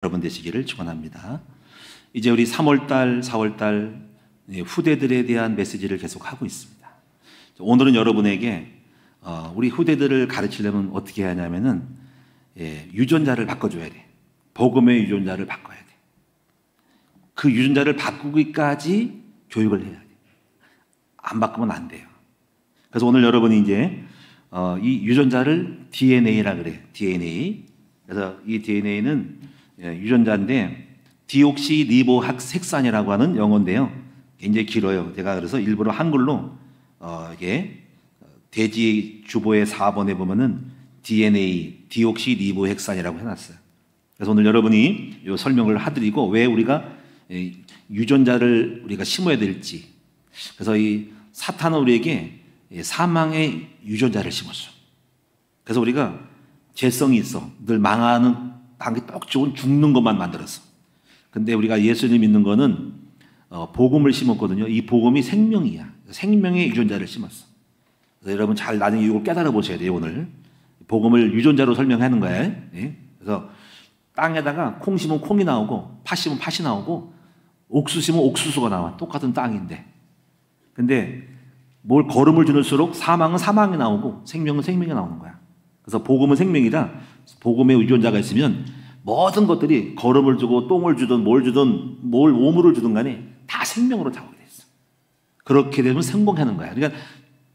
여러분 되시기를 축원합니다. 이제 우리 3월달, 4월달 후대들에 대한 메시지를 계속 하고 있습니다. 오늘은 여러분에게 우리 후대들을 가르치려면 어떻게 해야 하냐면은 유전자를 바꿔줘야 돼. 복음의 유전자를 바꿔야 돼. 그 유전자를 바꾸기까지 교육을 해야 돼. 안 바꾸면 안 돼요. 그래서 오늘 여러분이 이제 이 유전자를 DNA라 그래. DNA. 그래서 이 DNA는 유전자인데 디옥시리보핵산이라고 하는 용어인데요. 굉장히 길어요. 제가 그래서 일부러 한글로 이게 돼지 주보의 4번에 보면은 DNA 디옥시리보핵산이라고 해놨어요. 그래서 오늘 여러분이 이 설명을 해드리고 왜 우리가 유전자를 우리가 심어야 될지. 그래서 이 사탄은 우리에게 사망의 유전자를 심었어. 그래서 우리가 죄성이 있어. 늘 망하는 당이 똑 좋은 죽는 것만 만들었어. 근데 우리가 예수님 믿는 거는 복음을 심었거든요. 이 복음이 생명이야. 생명의 유전자를 심었어. 그래서 여러분 잘 나중에 이걸 깨달아 보셔야 돼요. 오늘 복음을 유전자로 설명하는 거예요. 네? 그래서 땅에다가 콩 심으면 콩이 나오고 팥 심으면 팥이 나오고 옥수 심으면 옥수수가 나와. 똑같은 땅인데. 근데 뭘 거름을 주는수록 사망은 사망이 나오고 생명은 생명이 나오는 거야. 그래서 복음은 생명이라 복음의 유전자가 있으면 모든 것들이 거름을 주고 똥을 주든 뭘 주든 뭘 오물을 주든 간에 다 생명으로 작용이 돼 있어. 그렇게 되면 성공하는 거야. 그러니까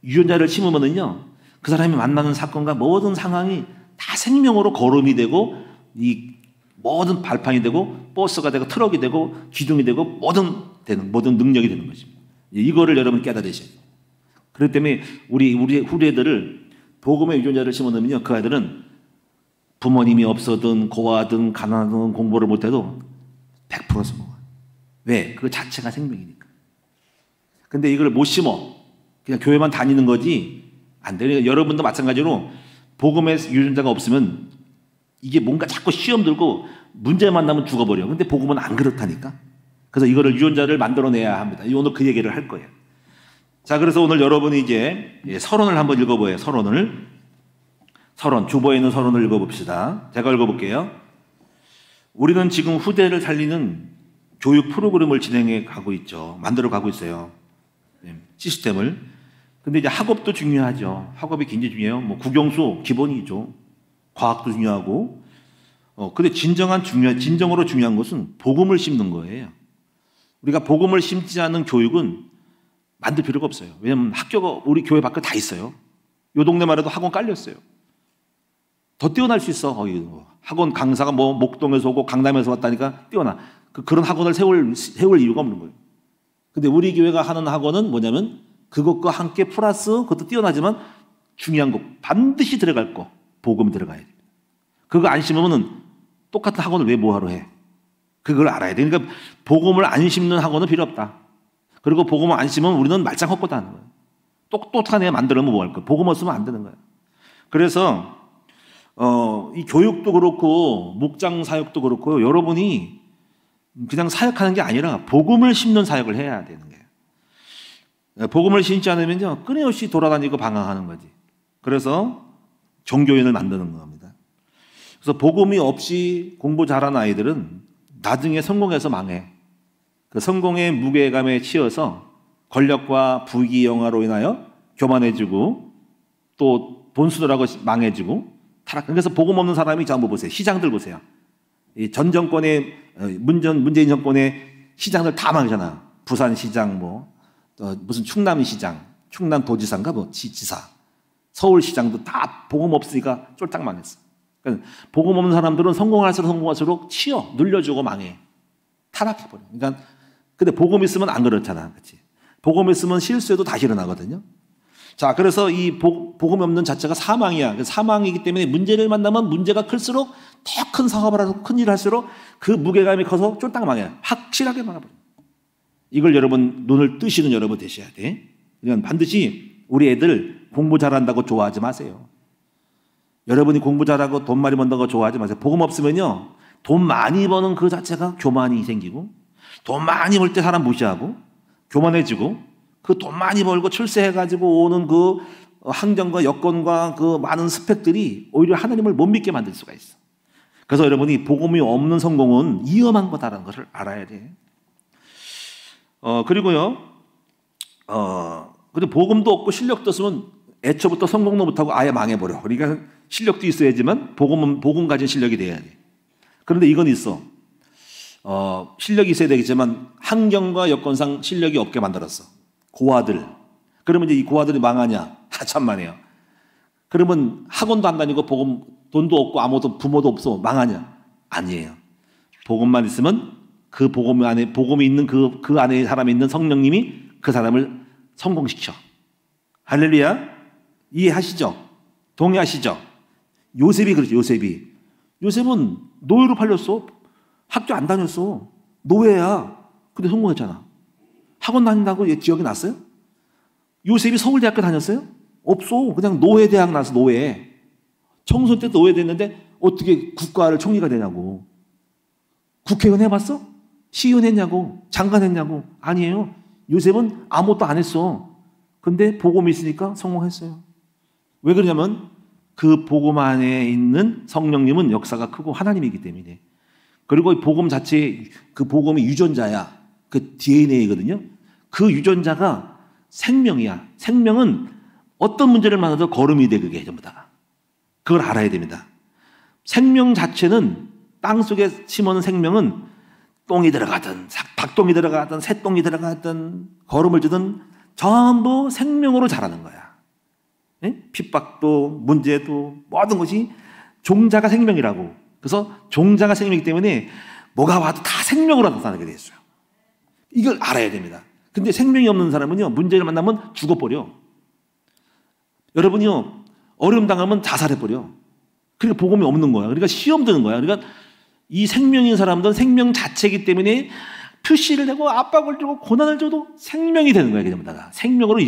유전자를 심으면은요, 그 사람이 만나는 사건과 모든 상황이 다 생명으로 거름이 되고 이 모든 발판이 되고 버스가 되고 트럭이 되고 기둥이 되고 모든 능력이 되는 것입니다. 이거를 여러분 깨달으셔야 돼요. 그렇기 때문에 우리 후대들을 복음의 유전자를 심어놓으면요, 그 아이들은 부모님이 없어든 고아든 가난하든 공부를 못해도 100% 성공해요. 왜? 그 자체가 생명이니까. 근데 이걸 못 심어. 그냥 교회만 다니는 거지 안 돼요. 그러니까 여러분도 마찬가지로 복음의 유전자가 없으면 이게 뭔가 자꾸 시험 들고 문제만 나면 죽어버려. 근데 복음은 안 그렇다니까. 그래서 이거를 유전자를 만들어내야 합니다. 오늘 그 얘기를 할 거예요. 자, 그래서 오늘 여러분이 이제 서론을 한번 읽어보예요. 서론, 주보에 있는 서론을 읽어봅시다. 제가 읽어볼게요. 우리는 지금 후대를 살리는 교육 프로그램을 진행해 가고 있죠. 만들어 가고 있어요. 시스템을. 근데 이제 학업도 중요하죠. 학업이 굉장히 중요해요. 뭐 국영수 기본이죠. 과학도 중요하고. 근데 진정으로 중요한 것은 복음을 심는 거예요. 우리가 복음을 심지 않은 교육은 만들 필요가 없어요. 왜냐하면 학교가 우리 교회 밖에 다 있어요. 요 동네만 해도 학원 깔렸어요. 더 뛰어날 수 있어. 학원 강사가 뭐 목동에서 오고 강남에서 왔다니까 뛰어나. 그런 학원을 세울 이유가 없는 거예요. 근데 우리 교회가 하는 학원은 뭐냐면 그것과 함께 플러스 그것도 뛰어나지만 중요한 거 반드시 들어갈 거 복음 들어가야 돼요. 그거 안 심으면 똑같은 학원을 왜 뭐하러 해? 그걸 알아야 돼. 그러니까 복음을 안 심는 학원은 필요 없다. 그리고 복음을 안 심으면 우리는 말짱 헛것도 하는 거예요. 똑똑한 애 만들면 뭐 할 거야? 복음 없으면 안 되는 거예요. 그래서 이 교육도 그렇고 목장 사역도 그렇고 여러분이 그냥 사역하는 게 아니라 복음을 심는 사역을 해야 되는 거예요. 복음을 심지 않으면요 끊임없이 돌아다니고 방황하는 거지. 그래서 종교인을 만드는 겁니다. 그래서 복음이 없이 공부 잘하는 아이들은 나중에 성공해서 망해. 그 성공의 무게감에 치여서 권력과 부귀 영화로 인하여 교만해지고 또 돈수들하고 망해지고 타락. 그래서 복음 없는 사람이 전부 보세요. 시장들 보세요. 이 전 정권의 문재인 정권의 시장들 다 망하잖아. 부산시장 무슨 충남시장, 충남도지사인가 지사, 서울시장도 다 복음 없으니까 쫄딱 망했어. 그러니까 복음 없는 사람들은 성공할수록 치여 눌려주고 망해. 타락해버려. 그러니까 근데 복음 있으면 안 그렇잖아. 그렇지? 복음 있으면 실수해도 다시 일어나거든요. 자, 그래서 이 복음이 없는 자체가 사망이야. 사망이기 때문에 문제를 만나면 문제가 클수록 더 큰 사업을 하고 큰 일을 할수록 그 무게감이 커서 쫄딱 망해. 확실하게 망해버려. 이걸 여러분 눈을 뜨시는 여러분 되셔야 돼. 그러니까 반드시 우리 애들 공부 잘한다고 좋아하지 마세요. 여러분이 공부 잘하고 돈 많이 번다고 좋아하지 마세요. 복음 없으면요 돈 많이 버는 그 자체가 교만이 생기고 돈 많이 벌 때 사람 무시하고 교만해지고 그 돈 많이 벌고 출세해가지고 오는 그 환경과 여건과 그 많은 스펙들이 오히려 하나님을 못 믿게 만들 수가 있어. 그래서 여러분이 복음이 없는 성공은 위험한 거다라는 것을 알아야 돼. 그리고요, 근데 복음도 없고 실력도 없으면 애초부터 성공도 못하고 아예 망해버려. 그러니까 실력도 있어야지만 복음 가진 실력이 돼야 돼. 그런데 이건 있어. 실력이 있어야 되겠지만 환경과 여건상 실력이 없게 만들었어. 고아들. 그러면 이제 이 고아들이 망하냐? 천만에요. 그러면 학원도 안 다니고 복음 돈도 없고 아무도 부모도 없어 망하냐? 아니에요. 복음만 있으면 그 복음이 있는 그 안에 사람이 있는 성령님이 그 사람을 성공시켜. 할렐루야. 이해하시죠? 동의하시죠? 요셉이 그렇죠. 요셉은 노예로 팔렸어. 학교 안 다녔어. 노예야. 근데 성공했잖아. 학원 다닌다고 기억이 났어요? 요셉이 서울대학교 다녔어요? 없어. 그냥 노예대학 나서 노예. 청소년 때 노예 됐는데 어떻게 국가를 총리가 되냐고. 국회의원 해봤어? 시의원 했냐고. 장관 했냐고. 아니에요. 요셉은 아무것도 안 했어. 근데 복음이 있으니까 성공했어요. 왜 그러냐면 그 복음 안에 있는 성령님은 역사가 크고 하나님이기 때문에. 그리고 이 복음 자체, 그 복음의 유전자야. 그 DNA거든요. 그 유전자가 생명이야. 생명은 어떤 문제를 만나도 걸음이 돼, 그게 전부 다. 그걸 알아야 됩니다. 생명 자체는 땅 속에 심어놓은 생명은 똥이 들어가든 박똥이 들어가든 새똥이 들어가든 걸음을 주든 전부 생명으로 자라는 거야. 예? 핍박도 문제도 모든 것이 종자가 생명이라고. 그래서 종자가 생명이기 때문에 뭐가 와도 다 생명으로 나타나게 돼 있어요. 이걸 알아야 됩니다. 근데 생명이 없는 사람은요, 문제를 만나면 죽어버려. 여러분이요, 어려움 당하면 자살해버려. 그러니까 복음이 없는 거야. 그러니까 시험 드는 거야. 그러니까 이 생명인 사람들은 생명 자체이기 때문에 표시를 내고 압박을 주고 고난을 줘도 생명이 되는 거야. 전부 다 생명으로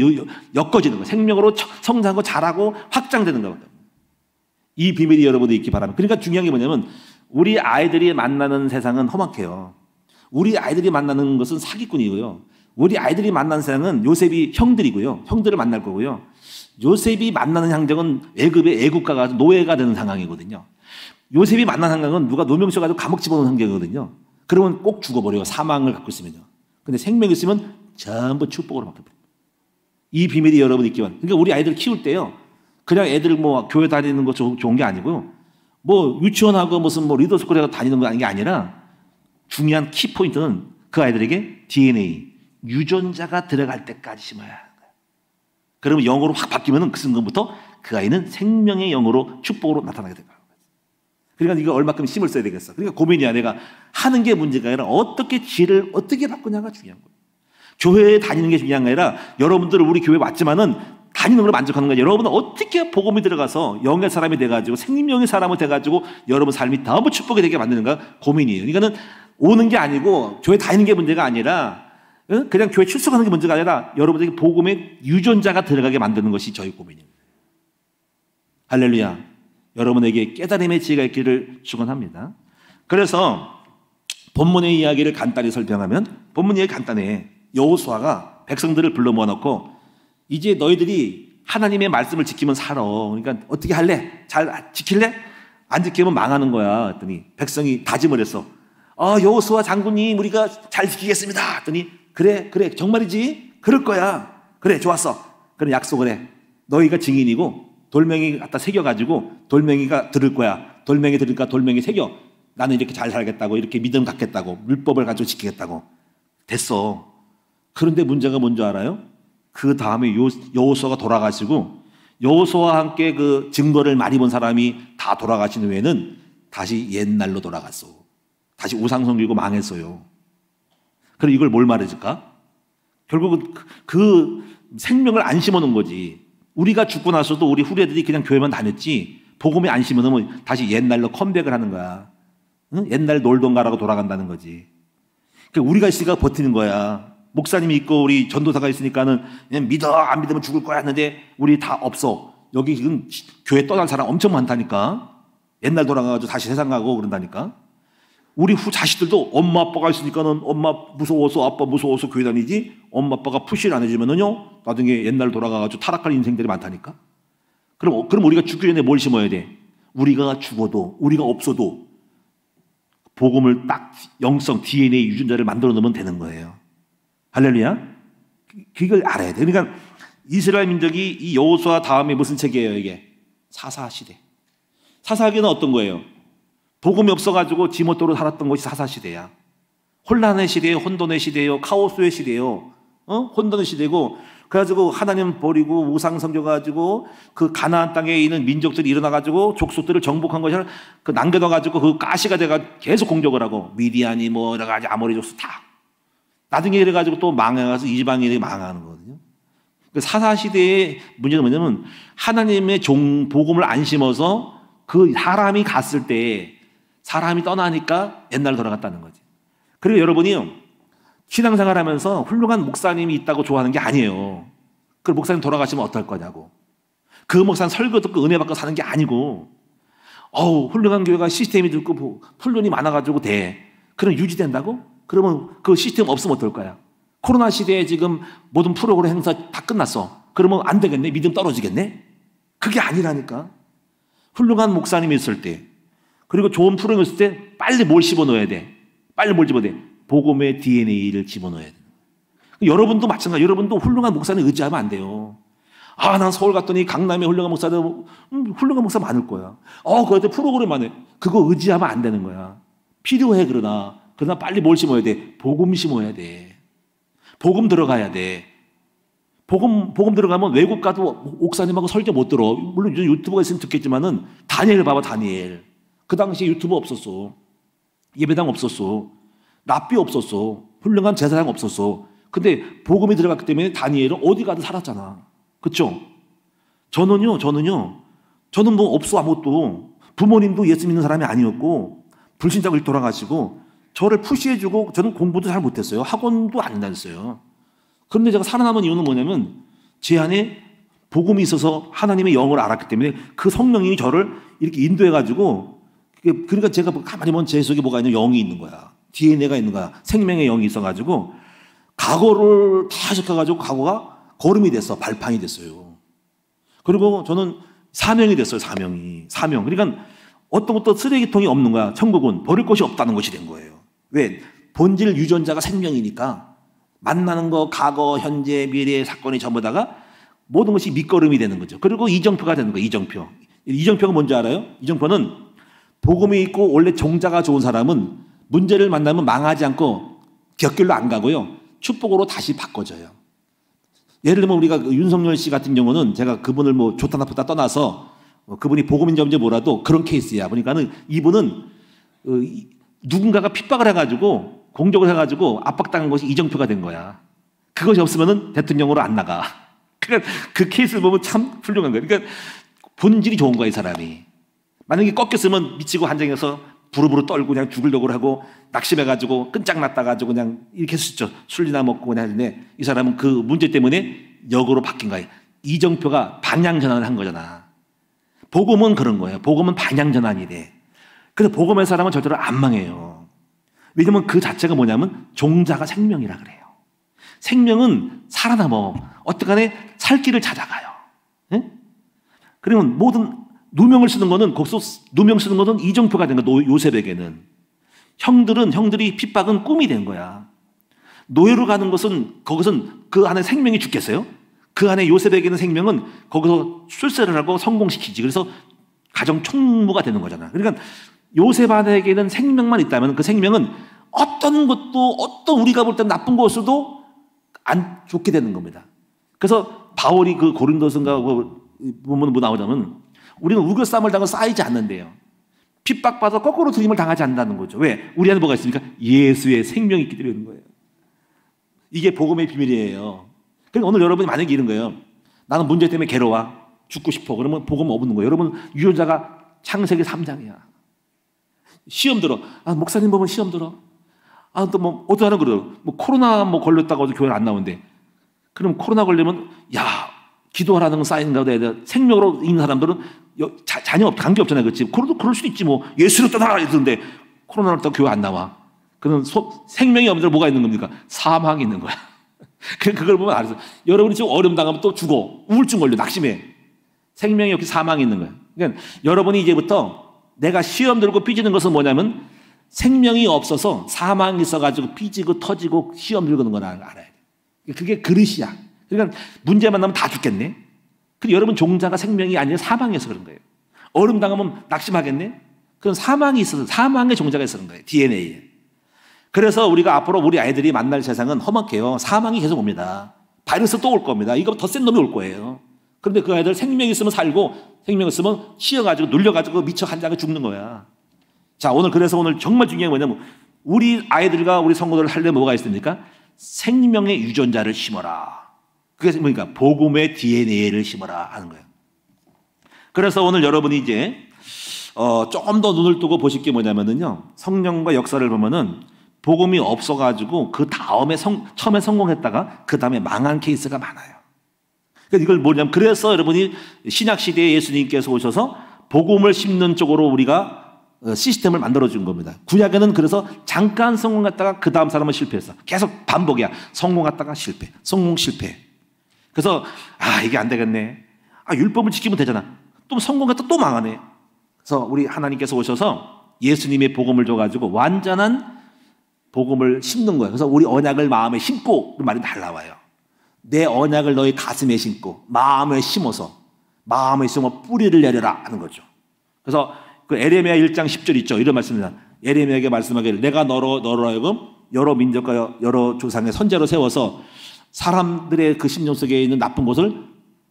엮어지는 거야. 생명으로 성장하고 자라고 확장되는 거야. 이 비밀이 여러분도 있기 바랍니다. 그러니까 중요한 게 뭐냐면 우리 아이들이 만나는 세상은 험악해요. 우리 아이들이 만나는 것은 사기꾼이고요. 우리 아이들이 만나는 세상은 요셉이 형들이고요. 형들을 만날 거고요. 요셉이 만나는 상정은 애굽의 애국가가 노예가 되는 상황이거든요. 요셉이 만난 상황은 누가 노명시켜가지고 감옥 집어넣는 상황이거든요. 그러면 꼭 죽어버려요. 사망을 갖고 있으면요. 근데 생명이 있으면 전부 축복으로 바뀌어요. 이 비밀이 여러분 있기 바랍니다. 그러니까 우리 아이들 키울 때요. 그냥 애들 뭐 교회 다니는 거 좋은 게 아니고요. 뭐 유치원하고 무슨 뭐 리더스쿨에 다니는 거 아니라 중요한 키포인트는 그 아이들에게 DNA, 유전자가 들어갈 때까지 심어야 하는 거예요. 그러면 영으로 확 바뀌면 그 순간부터 그 아이는 생명의 영으로 축복으로 나타나게 될 거예요. 그러니까 이거 얼마큼 힘을 써야 되겠어. 그러니까 고민이야. 내가 하는 게 문제가 아니라 어떻게 지혜를 어떻게 바꾸냐가 중요한 거예요. 교회에 다니는 게 중요한 게 아니라 여러분들 우리 교회 왔지만은 다니는 걸로 만족하는 거예요. 여러분은 어떻게 복음이 들어가서 영의 사람이 돼가지고 생명의 사람이 돼가지고 여러분 삶이 너무 축복이 되게 만드는가 고민이에요. 그러니까는 오는 게 아니고 교회 다니는 게 문제가 아니라 그냥 교회 출석하는 게 문제가 아니라 여러분에게 복음의 유전자가 들어가게 만드는 것이 저희 고민입니다. 할렐루야. 여러분에게 깨달음의 지혜가 있기를 축원합니다. 그래서 본문의 이야기를 간단히 설명하면 본문 이야기 간단해. 여호수아가 백성들을 불러 모아놓고 이제 너희들이 하나님의 말씀을 지키면 살아. 그러니까 어떻게 할래? 잘 지킬래? 안 지키면 망하는 거야. 했더니 백성이 다짐을 했어. 여호수아 장군님 우리가 잘 지키겠습니다. 했더니 그래 정말이지? 그럴 거야. 그래 좋았어. 그럼 약속을 해. 너희가 증인이고 돌멩이 갖다 새겨가지고 돌멩이가 들을 거야. 돌멩이 들으니까 돌멩이 새겨. 나는 이렇게 잘 살겠다고 이렇게 믿음 갖겠다고 율법을 가지고 지키겠다고. 됐어. 그런데 문제가 뭔지 알아요? 그 다음에 여호수아가 돌아가시고 여호수아와 함께 그 증거를 많이 본 사람이 다 돌아가신 후에는 다시 옛날로 돌아갔어. 다시 우상숭배고 망했어요. 그럼 이걸 뭘 말해줄까? 결국은 그 생명을 안 심어놓은 거지. 우리가 죽고 나서도 우리 후대들이 그냥 교회만 다녔지 복음이 안 심어놓으면 다시 옛날로 컴백을 하는 거야. 응? 옛날 놀던 가라고 돌아간다는 거지. 그러니까 우리가 있으니까 버티는 거야. 목사님이 있고 우리 전도사가 있으니까는 그냥 믿어 안 믿으면 죽을 거야 했는데 우리 다 없어. 여기 지금 교회 떠난 사람 엄청 많다니까. 옛날 돌아가가지고 다시 세상 가고 그런다니까. 우리 자식들도 엄마 아빠가 있으니까는 엄마 무서워서 아빠 무서워서 교회 다니지 엄마 아빠가 푸시를 안 해주면은요 나중에 옛날 돌아가가지고 타락할 인생들이 많다니까. 그럼 우리가 죽기 전에 뭘 심어야 돼? 우리가 죽어도 우리가 없어도 복음을 딱 영성, DNA 유전자를 만들어 놓으면 되는 거예요. 할렐루야. 그걸 알아야 돼. 그러니까 이스라엘 민족이 이 여호수아 다음에 무슨 책이에요, 이게? 사사시대. 사사기는 어떤 거예요? 복음이 없어가지고 지멋대로 살았던 것이 사사시대야. 혼란의 시대예요. 혼돈의 시대예요. 카오스의 시대예요. 혼돈의 시대고, 그래가지고 하나님 버리고 우상 섬겨가지고 그 가나안 땅에 있는 민족들이 일어나가지고 족속들을 정복한 것이 그 남겨둬가지고 그 가시가 돼가 계속 공격을 하고 미디안이 뭐 여러 가지 아모리 족속 다 나중에 이래가지고 또 망해가서 이방인이 망하는 거거든요. 그 사사시대의 문제는 뭐냐면 하나님의 복음을 안 심어서 그 사람이 갔을 때 사람이 떠나니까 옛날로 돌아갔다는 거지. 그리고 여러분이 신앙생활 하면서 훌륭한 목사님이 있다고 좋아하는 게 아니에요. 그 목사님 돌아가시면 어떨 거냐고. 그 목사는 설교 듣고 은혜 받고 사는 게 아니고, 훌륭한 교회가 시스템이 듣고 훈련이 많아가지고 돼. 그럼 유지된다고? 그러면 그 시스템 없으면 어떨 거야? 코로나 시대에 지금 모든 프로그램 행사 다 끝났어. 그러면 안 되겠네? 믿음 떨어지겠네? 그게 아니라니까. 훌륭한 목사님이 있을 때, 그리고 좋은 프로그램이 있을 때 빨리 뭘 집어넣어야 돼? 빨리 뭘 집어넣어야 돼? 복음의 DNA를 집어넣어야 돼. 여러분도 마찬가지. 여러분도 훌륭한 목사님 의지하면 안 돼요. 난 서울 갔더니 강남에 훌륭한 목사들, 훌륭한 목사 많을 거야. 그한테 프로그램만 해. 그거 의지하면 안 되는 거야. 필요해, 그러나 빨리 뭘 심어야 돼? 복음 심어야 돼. 복음 들어가야 돼. 복음 들어가면 외국 가도 목사님하고 설교 못 들어. 물론 유튜브가 있으면 듣겠지만은, 다니엘 봐봐, 다니엘. 그 당시에 유튜브 없었어. 예배당 없었어. 랍비 없었어. 훌륭한 제사장 없었어. 근데 복음이 들어갔기 때문에 다니엘은 어디 가도 살았잖아. 그렇죠? 저는 뭐 없어 아무것도. 부모님도 예수 믿는 사람이 아니었고 불신자로 돌아가시고 저를 푸시해주고 저는 공부도 잘 못했어요. 학원도 안 다녔어요. 그런데 제가 살아남은 이유는 뭐냐면 제 안에 복음이 있어서 하나님의 영을 알았기 때문에 그 성령이 저를 이렇게 인도해가지고, 그러니까 제가 가만히 보면 제 속에 뭐가 있는 영이 있는 거야. DNA가 있는 거야. 생명의 영이 있어가지고 각오를 다 시켜가지고 각오가 걸음이 됐어. 발판이 됐어요. 그리고 저는 사명이 됐어요. 사명. 그러니까 어떤 것도 쓰레기통이 없는 거야. 천국은 버릴 것이 없다는 것이 된 거예요. 왜? 본질 유전자가 생명이니까 만나는 거, 과거, 현재, 미래의 사건이 전부 다가 모든 것이 밑거름이 되는 거죠. 그리고 이정표가 되는 거예요. 이정표가 뭔지 알아요? 이정표는 복음이 있고 원래 종자가 좋은 사람은 문제를 만나면 망하지 않고 곁길로 안 가고요. 축복으로 다시 바꿔져요. 예를 들면 우리가 윤석열 씨 같은 경우는 제가 그분을 뭐 좋다 나쁘다 떠나서 그분이 복음인지 없는지 몰라도 그런 케이스야. 보니까는 이분은 누군가가 핍박을 해가지고 공격을 해가지고 압박당한 것이 이정표가 된 거야. 그것이 없으면은 대통령으로 안 나가. 그러니까 그 케이스를 보면 참 훌륭한 거야. 그러니까 본질이 좋은 거야, 이 사람이. 만약에 꺾였으면 미치고 한장에서 부르부르 떨고 그냥 죽으려고 하고 낙심해가지고 끈짝났다가지고 그냥 이렇게 했었죠. 술이나 먹고 그냥 하는데 이 사람은 그 문제 때문에 역으로 바뀐 거예요. 이정표가 방향전환을 한 거잖아. 복음은 그런 거예요. 복음은 방향전환이 돼. 그래서 복음의 사람은 절대로 안 망해요. 왜냐면 그 자체가 뭐냐면 종자가 생명이라 그래요. 생명은 살아남어. 어떡하네? 살 길을 찾아가요. 네? 그러면 모든 누명을 쓰는 거는 거기서 누명 쓰는 거는 이정표가 된 거야. 요셉에게는 형들이 핍박은 꿈이 된 거야. 노예로 가는 것은 거기선 그 안에 생명이 죽겠어요? 그 안에 요셉에게는 생명은 거기서 출세를 하고 성공시키지. 그래서 가정 총무가 되는 거잖아. 그러니까 요셉 안에게는 생명만 있다면 그 생명은 어떤 우리가 볼 때 나쁜 것으로도 안 좋게 되는 겁니다. 그래서 바울이 그 고린도서인가 보면 뭐 나오자면 우리는 우겨쌈을 당하고 쌓이지 않는데요. 핍박받아 거꾸로 들림을 당하지 않는다는 거죠. 왜? 우리 안에 뭐가 있습니까? 예수의 생명이 있기 때문에 거예요. 이게 복음의 비밀이에요. 그러니까 오늘 여러분이 만약에 이런 거예요. 나는 문제 때문에 괴로워. 죽고 싶어. 그러면 복음 없는 거예요. 여러분 유전자가 창세기 3장이야. 시험 들어. 목사님 보면 시험 들어. 또 뭐 어떻게 하는 거래요. 뭐 코로나 걸렸다고 해도 교회는 안 나오는데. 그럼 코로나 걸리면 기도하라는 건 쌓이는가 보다. 생명으로 있는 사람들은 자녀 관계 없잖아요. 그렇지? 그럴 수도 있지 뭐. 예수로 떠나라 이러는데 코로나로 떠 교회 안 나와. 그럼 생명이 없는 데 뭐가 있는 겁니까? 사망이 있는 거야. 그걸 보면 알아서 여러분이 지금 어려움 당하면 또 죽어. 우울증 걸려. 낙심해. 생명이 없이 사망이 있는 거야. 그러니까 여러분이 이제부터 내가 시험 들고 삐지는 것은 뭐냐면 생명이 없어서 사망이 있어가지고 삐지고 터지고 시험 들고는 건 알아야 돼. 그게 그릇이야. 그러니까 문제만 나면 다 죽겠네. 근데 여러분 종자가 생명이 아니라 사망이어서 그런 거예요. 얼음 당하면 낙심하겠네? 그건 사망이 있어서, 사망의 종자가 있어서 그런 거예요. DNA에. 그래서 우리가 앞으로 우리 아이들이 만날 세상은 험악해요. 사망이 계속 옵니다. 바이러스 또 올 겁니다. 이거 더 센 놈이 올 거예요. 그런데 그 아이들 생명이 있으면 살고, 생명이 있으면 치여가지고 눌려가지고 미쳐 한장에 죽는 거야. 자, 그래서 오늘 정말 중요한 게 뭐냐면, 우리 아이들과 우리 성도들 할 때 뭐가 있습니까? 생명의 유전자를 심어라. 그게 뭐니까? 복음의 DNA를 심어라 하는 거예요. 그래서 오늘 여러분이 이제 조금 더 눈을 뜨고 보실 게 뭐냐면요, 성령과 역사를 보면은 복음이 없어가지고 그 다음에 처음에 성공했다가 그 다음에 망한 케이스가 많아요. 그러니까 이걸 뭐냐면, 그래서 여러분이 신약 시대에 예수님께서 오셔서 복음을 심는 쪽으로 우리가 시스템을 만들어준 겁니다. 구약에는 그래서 잠깐 성공했다가 그 다음 사람은 실패했어. 계속 반복이야. 성공했다가 실패, 성공 실패. 그래서 이게 안 되겠네. 율법을 지키면 되잖아. 또 성공했다 또 망하네. 그래서 우리 하나님께서 오셔서 예수님의 복음을 줘가지고 완전한 복음을 심는 거예요. 그래서 우리 언약을 마음에 심고, 그 말이 잘 나와요. 내 언약을 너희 가슴에 심고 마음에 심어서, 마음에 심어 뿌리를 내려라 하는 거죠. 그래서 그 에레미야 1장 10절 있죠. 이런 말씀입니다. 에레미야에게 말씀하기를, 내가 너로 하여금 여러 민족과 여러 조상의 선제로 세워서 사람들의 그 심령 속에 있는 나쁜 것을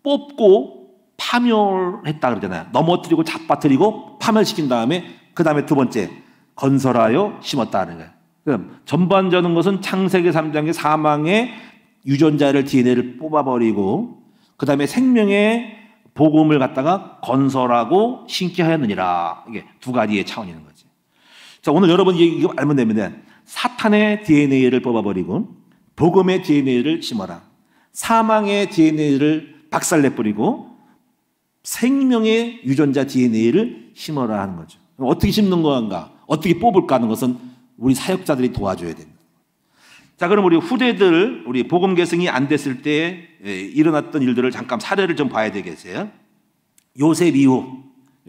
뽑고 파멸했다 그러잖아요. 넘어뜨리고 잡아뜨리고 파멸시킨 다음에 그 다음에 두 번째 건설하여 심었다 하는 거예요. 그럼 전반적인 것은 창세기 3장의 사망의 유전자를 DNA를 뽑아버리고 그 다음에 생명의 복음을 갖다가 건설하고 심게 하였느니라. 이게 두 가지의 차원이 있는 거지. 자, 오늘 여러분이 이거 알면 됩니다. 사탄의 DNA를 뽑아버리고 복음의 DNA를 심어라. 사망의 DNA를 박살내버리고 생명의 유전자 DNA를 심어라 하는 거죠. 어떻게 심는 건가? 어떻게 뽑을까 하는 것은 우리 사역자들이 도와줘야 됩니다. 자, 그럼 우리 후대들, 우리 복음 계승이 안 됐을 때 일어났던 일들을 잠깐 사례를 좀 봐야 되겠어요. 요셉 이후,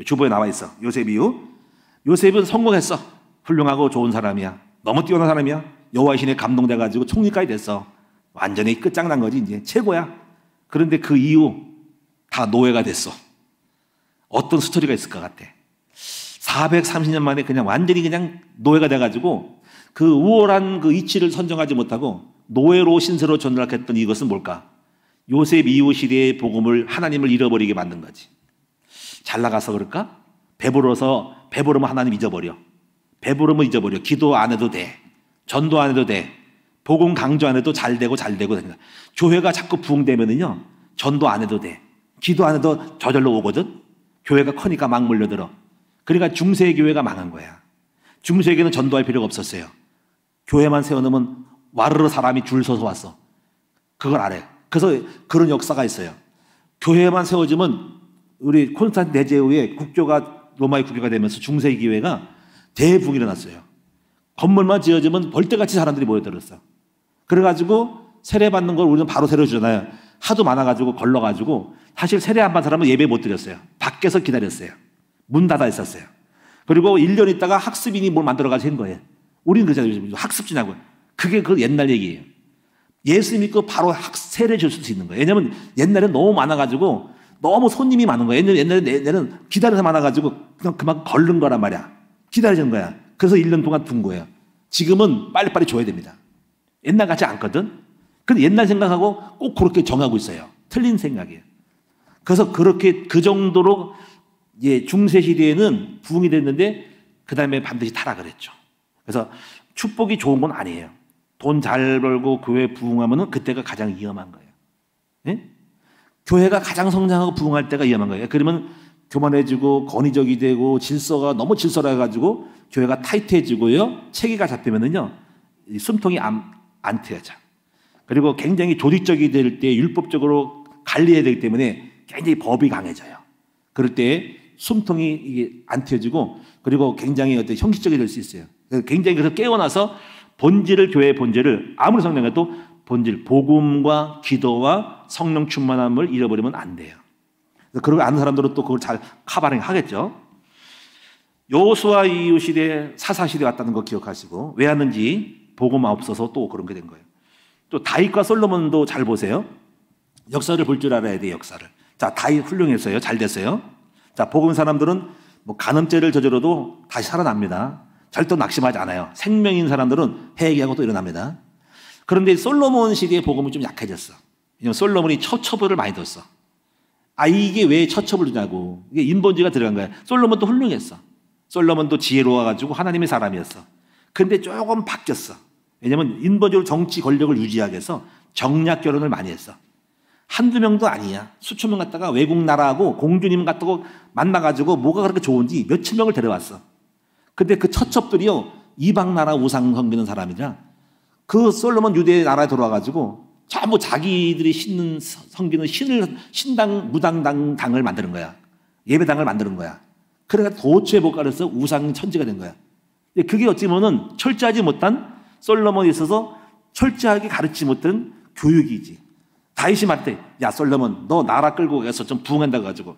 주보에 나와 있어. 요셉 이후. 요셉은 성공했어. 훌륭하고 좋은 사람이야. 너무 뛰어난 사람이야. 여호와의 신에 감동돼가지고 총리까지 됐어. 완전히 끝장난 거지, 이제. 최고야. 그런데 그 이후 다 노예가 됐어. 어떤 스토리가 있을 것 같아. 430년 만에 그냥 완전히 그냥 노예가 돼가지고 그 우월한 그 이치를 선정하지 못하고 노예로 신세로 전락했던 이것은 뭘까? 요셉 이후 시대의 복음을, 하나님을 잃어버리게 만든 거지. 잘 나가서 그럴까? 배부르면 하나님 잊어버려. 배부르면 잊어버려. 기도 안 해도 돼. 전도 안 해도 돼. 복음 강조 안 해도 잘 되고. 교회가 자꾸 부흥되면은요, 전도 안 해도 돼. 기도 안 해도 저절로 오거든. 교회가 커니까 막 몰려들어. 그러니까 중세교회가 망한 거야. 중세교회는 전도할 필요가 없었어요. 교회만 세워놓으면 와르르 사람이 줄 서서 왔어. 그걸 알아요. 그래서 그런 역사가 있어요. 교회만 세워지면 우리 콘스탄틴 내제 국교가 로마의 국교가 되면서 중세교회가 대부흥이 일어났어요. 건물만 지어지면 벌떼같이 사람들이 모여들었어. 그래가지고 세례받는 걸 우리는 바로 세례주잖아요. 하도 많아가지고 걸러가지고 사실 세례 안 받은 사람은 예배 못 드렸어요. 밖에서 기다렸어요. 문 닫아 있었어요. 그리고 1년 있다가 학습인이 뭘 만들어가지고 한 거예요. 우리는 그잖아요. 학습지냐고요. 그게 그 옛날 얘기예요. 예수 믿고 바로 세례 줄 수 있는 거예요. 왜냐면 옛날엔 너무 많아가지고 너무 손님이 많은 거예요. 옛날에는 기다려서 많아가지고 그냥 그만 걸른 거란 말이야. 기다려주는 거야. 그래서 1년 동안 둔 거예요. 지금은 빨리빨리 줘야 됩니다. 옛날 같지 않거든. 근데 옛날 생각하고 꼭 그렇게 정하고 있어요. 틀린 생각이에요. 그래서 그렇게 그 정도로 중세 시대에는 부흥이 됐는데 그 다음에 반드시 타락을 했죠. 그래서 축복이 좋은 건 아니에요. 돈 잘 벌고 교회 부흥하면은 그때가 가장 위험한 거예요. 예? 교회가 가장 성장하고 부흥할 때가 위험한 거예요. 그러면 교만해지고 권위적이 되고 질서가 너무 질서라가지고 교회가 타이트해지고요. 체계가 잡히면은요, 숨통이 안 트여져. 그리고 굉장히 조직적이 될 때 율법적으로 관리해야 되기 때문에 굉장히 법이 강해져요. 그럴 때 숨통이 이게 안 트여지고 그리고 굉장히 어떤 형식적이 될 수 있어요. 굉장히 그래서 깨어나서 교회의 본질을 아무리 성령해도 본질, 복음과 기도와 성령 충만함을 잃어버리면 안 돼요. 그러고 아는 사람들은 또 그걸 잘 카바링 하겠죠. 여호수아 이후 시대, 사사 시대 왔다는 거 기억하시고, 왜 왔는지 보고만 없어서 또 그런 게 된 거예요. 또 다윗과 솔로몬도 잘 보세요. 역사를 볼 줄 알아야 돼요, 역사를. 자, 다윗 훌륭했어요. 잘 됐어요. 자, 복음 사람들은 뭐 간음죄를 저질러도 다시 살아납니다. 절대 낙심하지 않아요. 생명인 사람들은 회개하고 또 일어납니다. 그런데 솔로몬 시대의 복음은 좀 약해졌어. 왜냐면 솔로몬이 처처벌을 많이 뒀어. 아, 이게 왜 처처벌을 주냐고. 이게 인본주의가 들어간 거야. 솔로몬도 훌륭했어. 솔로몬도 지혜로워가지고 하나님의 사람이었어. 근데 조금 바뀌었어. 왜냐면 인본주의로 정치 권력을 유지하기 위해서 정략 결혼을 많이 했어. 한두 명도 아니야. 수천 명 갔다가 외국 나라하고 공주님 갔다고 만나가지고 뭐가 그렇게 좋은지 몇천 명을 데려왔어. 근데 그 처첩들이요, 이방 나라 우상 섬기는 사람이라 그 솔로몬 유대 나라에 들어와가지고 전부 자기들이 섬기는 신당, 무당당을 만드는 거야. 예배당을 만드는 거야. 그래서 도처에 못 가려서 우상 천지가 된 거야. 그게 어찌 보면 철저하지 못한 솔로몬에 있어서 철저하게 가르치지 못한 교육이지. 다윗이 말때, 야 솔로몬, 너 나라 끌고 가서 좀 부흥한다고 가지고,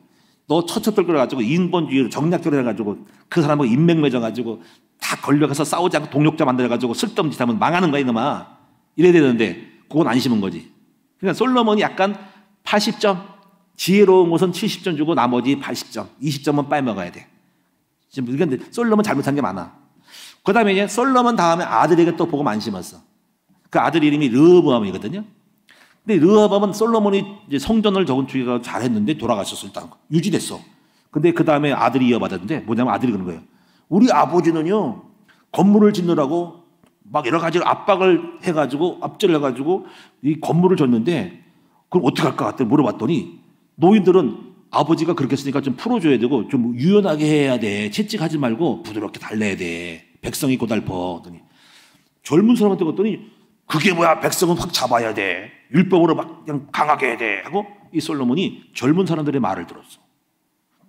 너 처처들 끌어가지고 인본주의로 정략결혼 해가지고 그 사람하고 인맥 맺어가지고 다 걸려가서 싸우지 않고 동력자 만들어가지고 쓸데없는 짓 하면 망하는 거야 이놈아. 이래야 되는데 그건 안 심은 거지. 그러니까 솔로몬이 약간 80점, 지혜로운 것은 70점 주고 나머지 80점, 20점은 빼먹어야 돼. 지금 근데 솔로몬 잘못한 게 많아. 그 다음에 이제 솔로몬 다음에 아들에게 또 복음 안 심었어. 그 아들 이름이 르호보암이거든요. 근데 르호보암은 솔로몬이 이제 성전을 건축해서 잘했는데 돌아가셨어. 일단 유지됐어. 근데 그 다음에 아들이 이어받았는데 뭐냐면 아들이 그런 거예요. 우리 아버지는요, 건물을 짓느라고 막 여러 가지 압박을 해가지고 압제를 해가지고 이 건물을 줬는데 그럼 어떻게 할 것 같아 물어봤더니 노인들은 아버지가 그렇게 했으니까 좀 풀어줘야 되고 좀 유연하게 해야 돼. 채찍하지 말고 부드럽게 달래야 돼. 백성이 고달퍼. 젊은 사람한테 갔더니 그게 뭐야, 백성은 확 잡아야 돼. 율법으로 막 그냥 강하게 해야 돼. 하고 이 솔로몬이 젊은 사람들의 말을 들었어.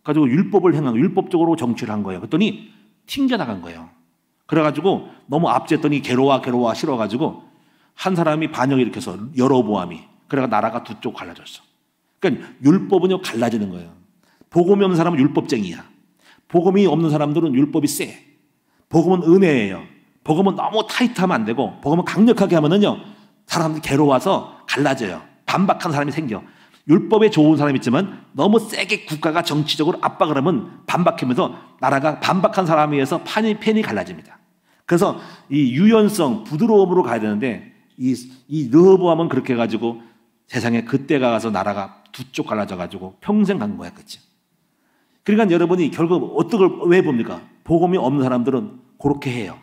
가지고 율법을 행하고 율법적으로 정치를 한 거예요. 그랬더니 튕겨나간 거예요. 그래가지고 너무 압제했더니 괴로워 싫어가지고 한 사람이 반역을 일으켜서 여로보암이, 그래가 나라가 두 쪽 갈라졌어. 그러니까 율법은요 갈라지는 거예요. 복음이 없는 사람은 율법쟁이야. 복음이 없는 사람들은 율법이 세. 복음은 은혜예요. 복음은 너무 타이트하면 안 되고 복음은 강력하게 하면은요 사람들이 괴로워서 갈라져요. 반박한 사람이 생겨. 율법에 좋은 사람이 있지만 너무 세게 국가가 정치적으로 압박을 하면 반박하면서 나라가 반박한 사람에 의해서 팬이 갈라집니다. 그래서 이 유연성, 부드러움으로 가야 되는데 이 르호보암은 그렇게 해가지고 세상에 그때가 가서 나라가 두 쪽 갈라져가지고 평생 간 거야. 그치? 그러니까 여러분이 결국 어떤 걸 왜 봅니까? 복음이 없는 사람들은 그렇게 해요.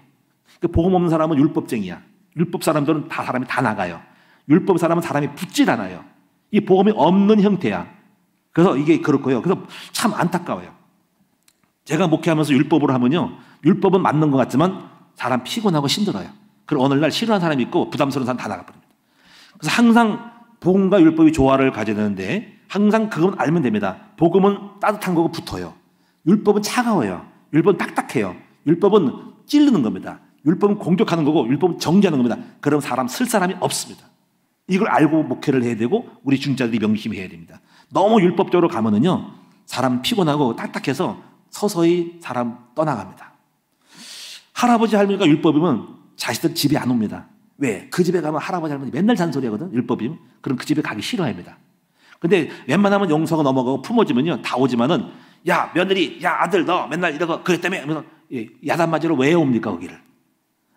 복음 없는 사람은 율법쟁이야. 율법 사람들은 다 사람이 다 나가요. 율법 사람은 사람이 붙질 않아요. 이 복음이 없는 형태야. 그래서 이게 그렇고요. 그래서 참 안타까워요. 제가 목회하면서 율법으로 하면요, 율법은 맞는 것 같지만 사람 피곤하고 힘들어요. 그리고 어느 날 싫어하는 사람이 있고 부담스러운 사람 다 나가버립니다. 그래서 항상 복음과 율법이 조화를 가져야 되는데 항상 그건 알면 됩니다. 복음은 따뜻한 거고 붙어요. 율법은 차가워요. 율법은 딱딱해요. 율법은 찌르는 겁니다. 율법은 공격하는 거고 율법은 정죄하는 겁니다. 그럼 사람 쓸 사람이 없습니다. 이걸 알고 목회를 해야 되고 우리 중자들이 명심해야 됩니다. 너무 율법적으로 가면은요 사람 피곤하고 딱딱해서 서서히 사람 떠나갑니다. 할아버지 할머니가 율법이면 자식들 집에 안 옵니다. 왜? 그 집에 가면 할아버지 할머니 맨날 잔소리하거든. 율법이면. 그럼 그 집에 가기 싫어합니다. 근데 웬만하면 용서가 넘어가고 품어지면요 다 오지만은 야 며느리, 야 아들 너 맨날 이러고 그랬 다며 야단 맞으러 왜 옵니까 거기를?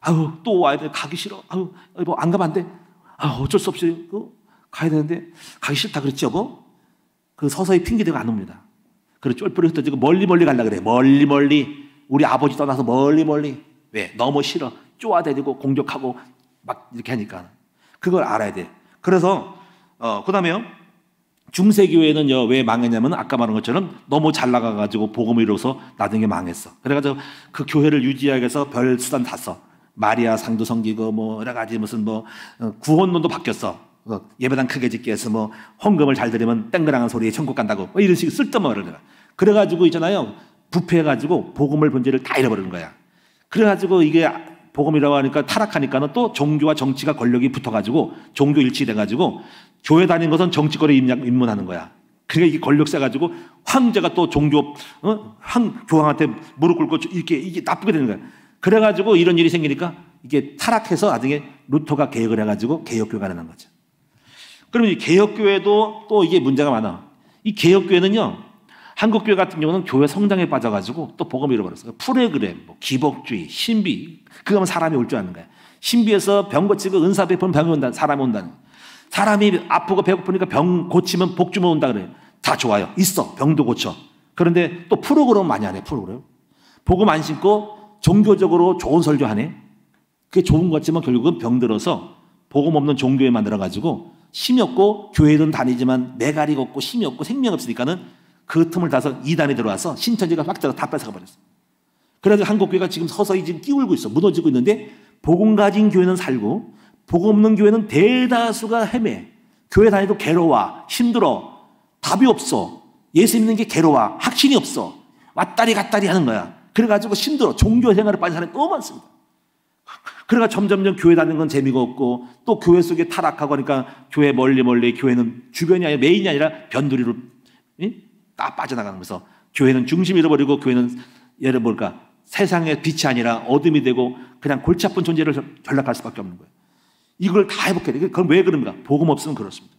아유 또 와야 돼. 가기 싫어. 아유 뭐 안 가면 안 돼. 아 어쩔 수 없이 가야 되는데 가기 싫다 그랬지 여보? 그 서서히 핑계대고 안 옵니다. 그래 쫄쫄이 흩어지고 멀리 가려고 그래. 멀리 우리 아버지 떠나서 멀리. 왜? 너무 싫어. 쪼아대고 공격하고 막 이렇게 하니까 그걸 알아야 돼. 그래서 그 다음에요 중세교회는 왜 망했냐면 아까 말한 것처럼 너무 잘 나가가지고 복음을 이뤄서 나중에 망했어. 그래가지고 그 교회를 유지하기 위해서 별 수단 다 써. 마리아 상도 섬기고 뭐 여러 가지 무슨 뭐 구원론도 바뀌었어. 예배당 크게 짓게 해서 뭐 헌금을 잘 드리면 땡그랑한 소리에 천국 간다고 뭐 이런 식의 쓸데없는 말을 해라. 그래가지고 있잖아요 부패해가지고 복음을 본질을 다 잃어버리는 거야. 그래가지고 이게 복음이라고 하니까 타락하니까는 또 종교와 정치가 권력이 붙어가지고 종교 일치돼가지고 교회 다니는 것은 정치권에 입문하는 거야. 그러니까 이게 권력 세가지고 황제가 또 종교, 교황한테 무릎 꿇고 이게 나쁘게 되는 거야. 그래가지고 이런 일이 생기니까 이게 타락해서 나중에 루터가 개혁을 해가지고 개혁교회가 되는 거죠. 그러면 이 개혁교회도 또 이게 문제가 많아. 이 개혁교회는요, 한국교회 같은 경우는 교회 성장에 빠져가지고 또 복음을 잃어버렸어요. 프로그램, 기복주의, 신비. 그거면 사람이 올 줄 아는 거야. 신비에서 병 고치고 은사 베푸면 병이 온다, 사람이 온다는 거야. 사람이 아프고 배고프니까 병 고치면 복 주면 온다 그래요. 다 좋아요. 있어. 병도 고쳐. 그런데 또 프로그램 많이 하네, 프로그램. 복음 안 신고 종교적으로 좋은 설교하네. 그게 좋은 것 같지만 결국은 병들어서 복음 없는 종교에 만들어가지고 힘이 없고 교회는 다니지만 매가리가 없고 힘이 없고 생명 없으니까는 그 틈을 타서 이단이 들어와서 신천지가 확 다 뺏어가 버렸어. 그래서 한국교회가 지금 서서히 지금 끼울고 있어. 무너지고 있는데 복음 가진 교회는 살고 복음 없는 교회는 대다수가 헤매. 교회 다니도 괴로워. 힘들어. 답이 없어. 예수 믿는 게 괴로워. 확신이 없어. 왔다리 갔다리 하는 거야. 그래가지고 힘들어. 종교 생활에 빠진 사람이 너무 많습니다. 그래가 점점점 교회 다니는 건 재미가 없고 또 교회 속에 타락하고 하니까 교회 멀리 교회는 주변이 아니라 메인이 아니라 변두리로 딱 빠져나가는 거면서 교회는 중심 잃어버리고 교회는 예를 뭘까 세상의 빛이 아니라 어둠이 되고 그냥 골치 아픈 존재를 전락할 수밖에 없는 거예요. 이걸 다 회복해야 돼요. 그럼 왜 그런가? 복음 없으면 그렇습니다.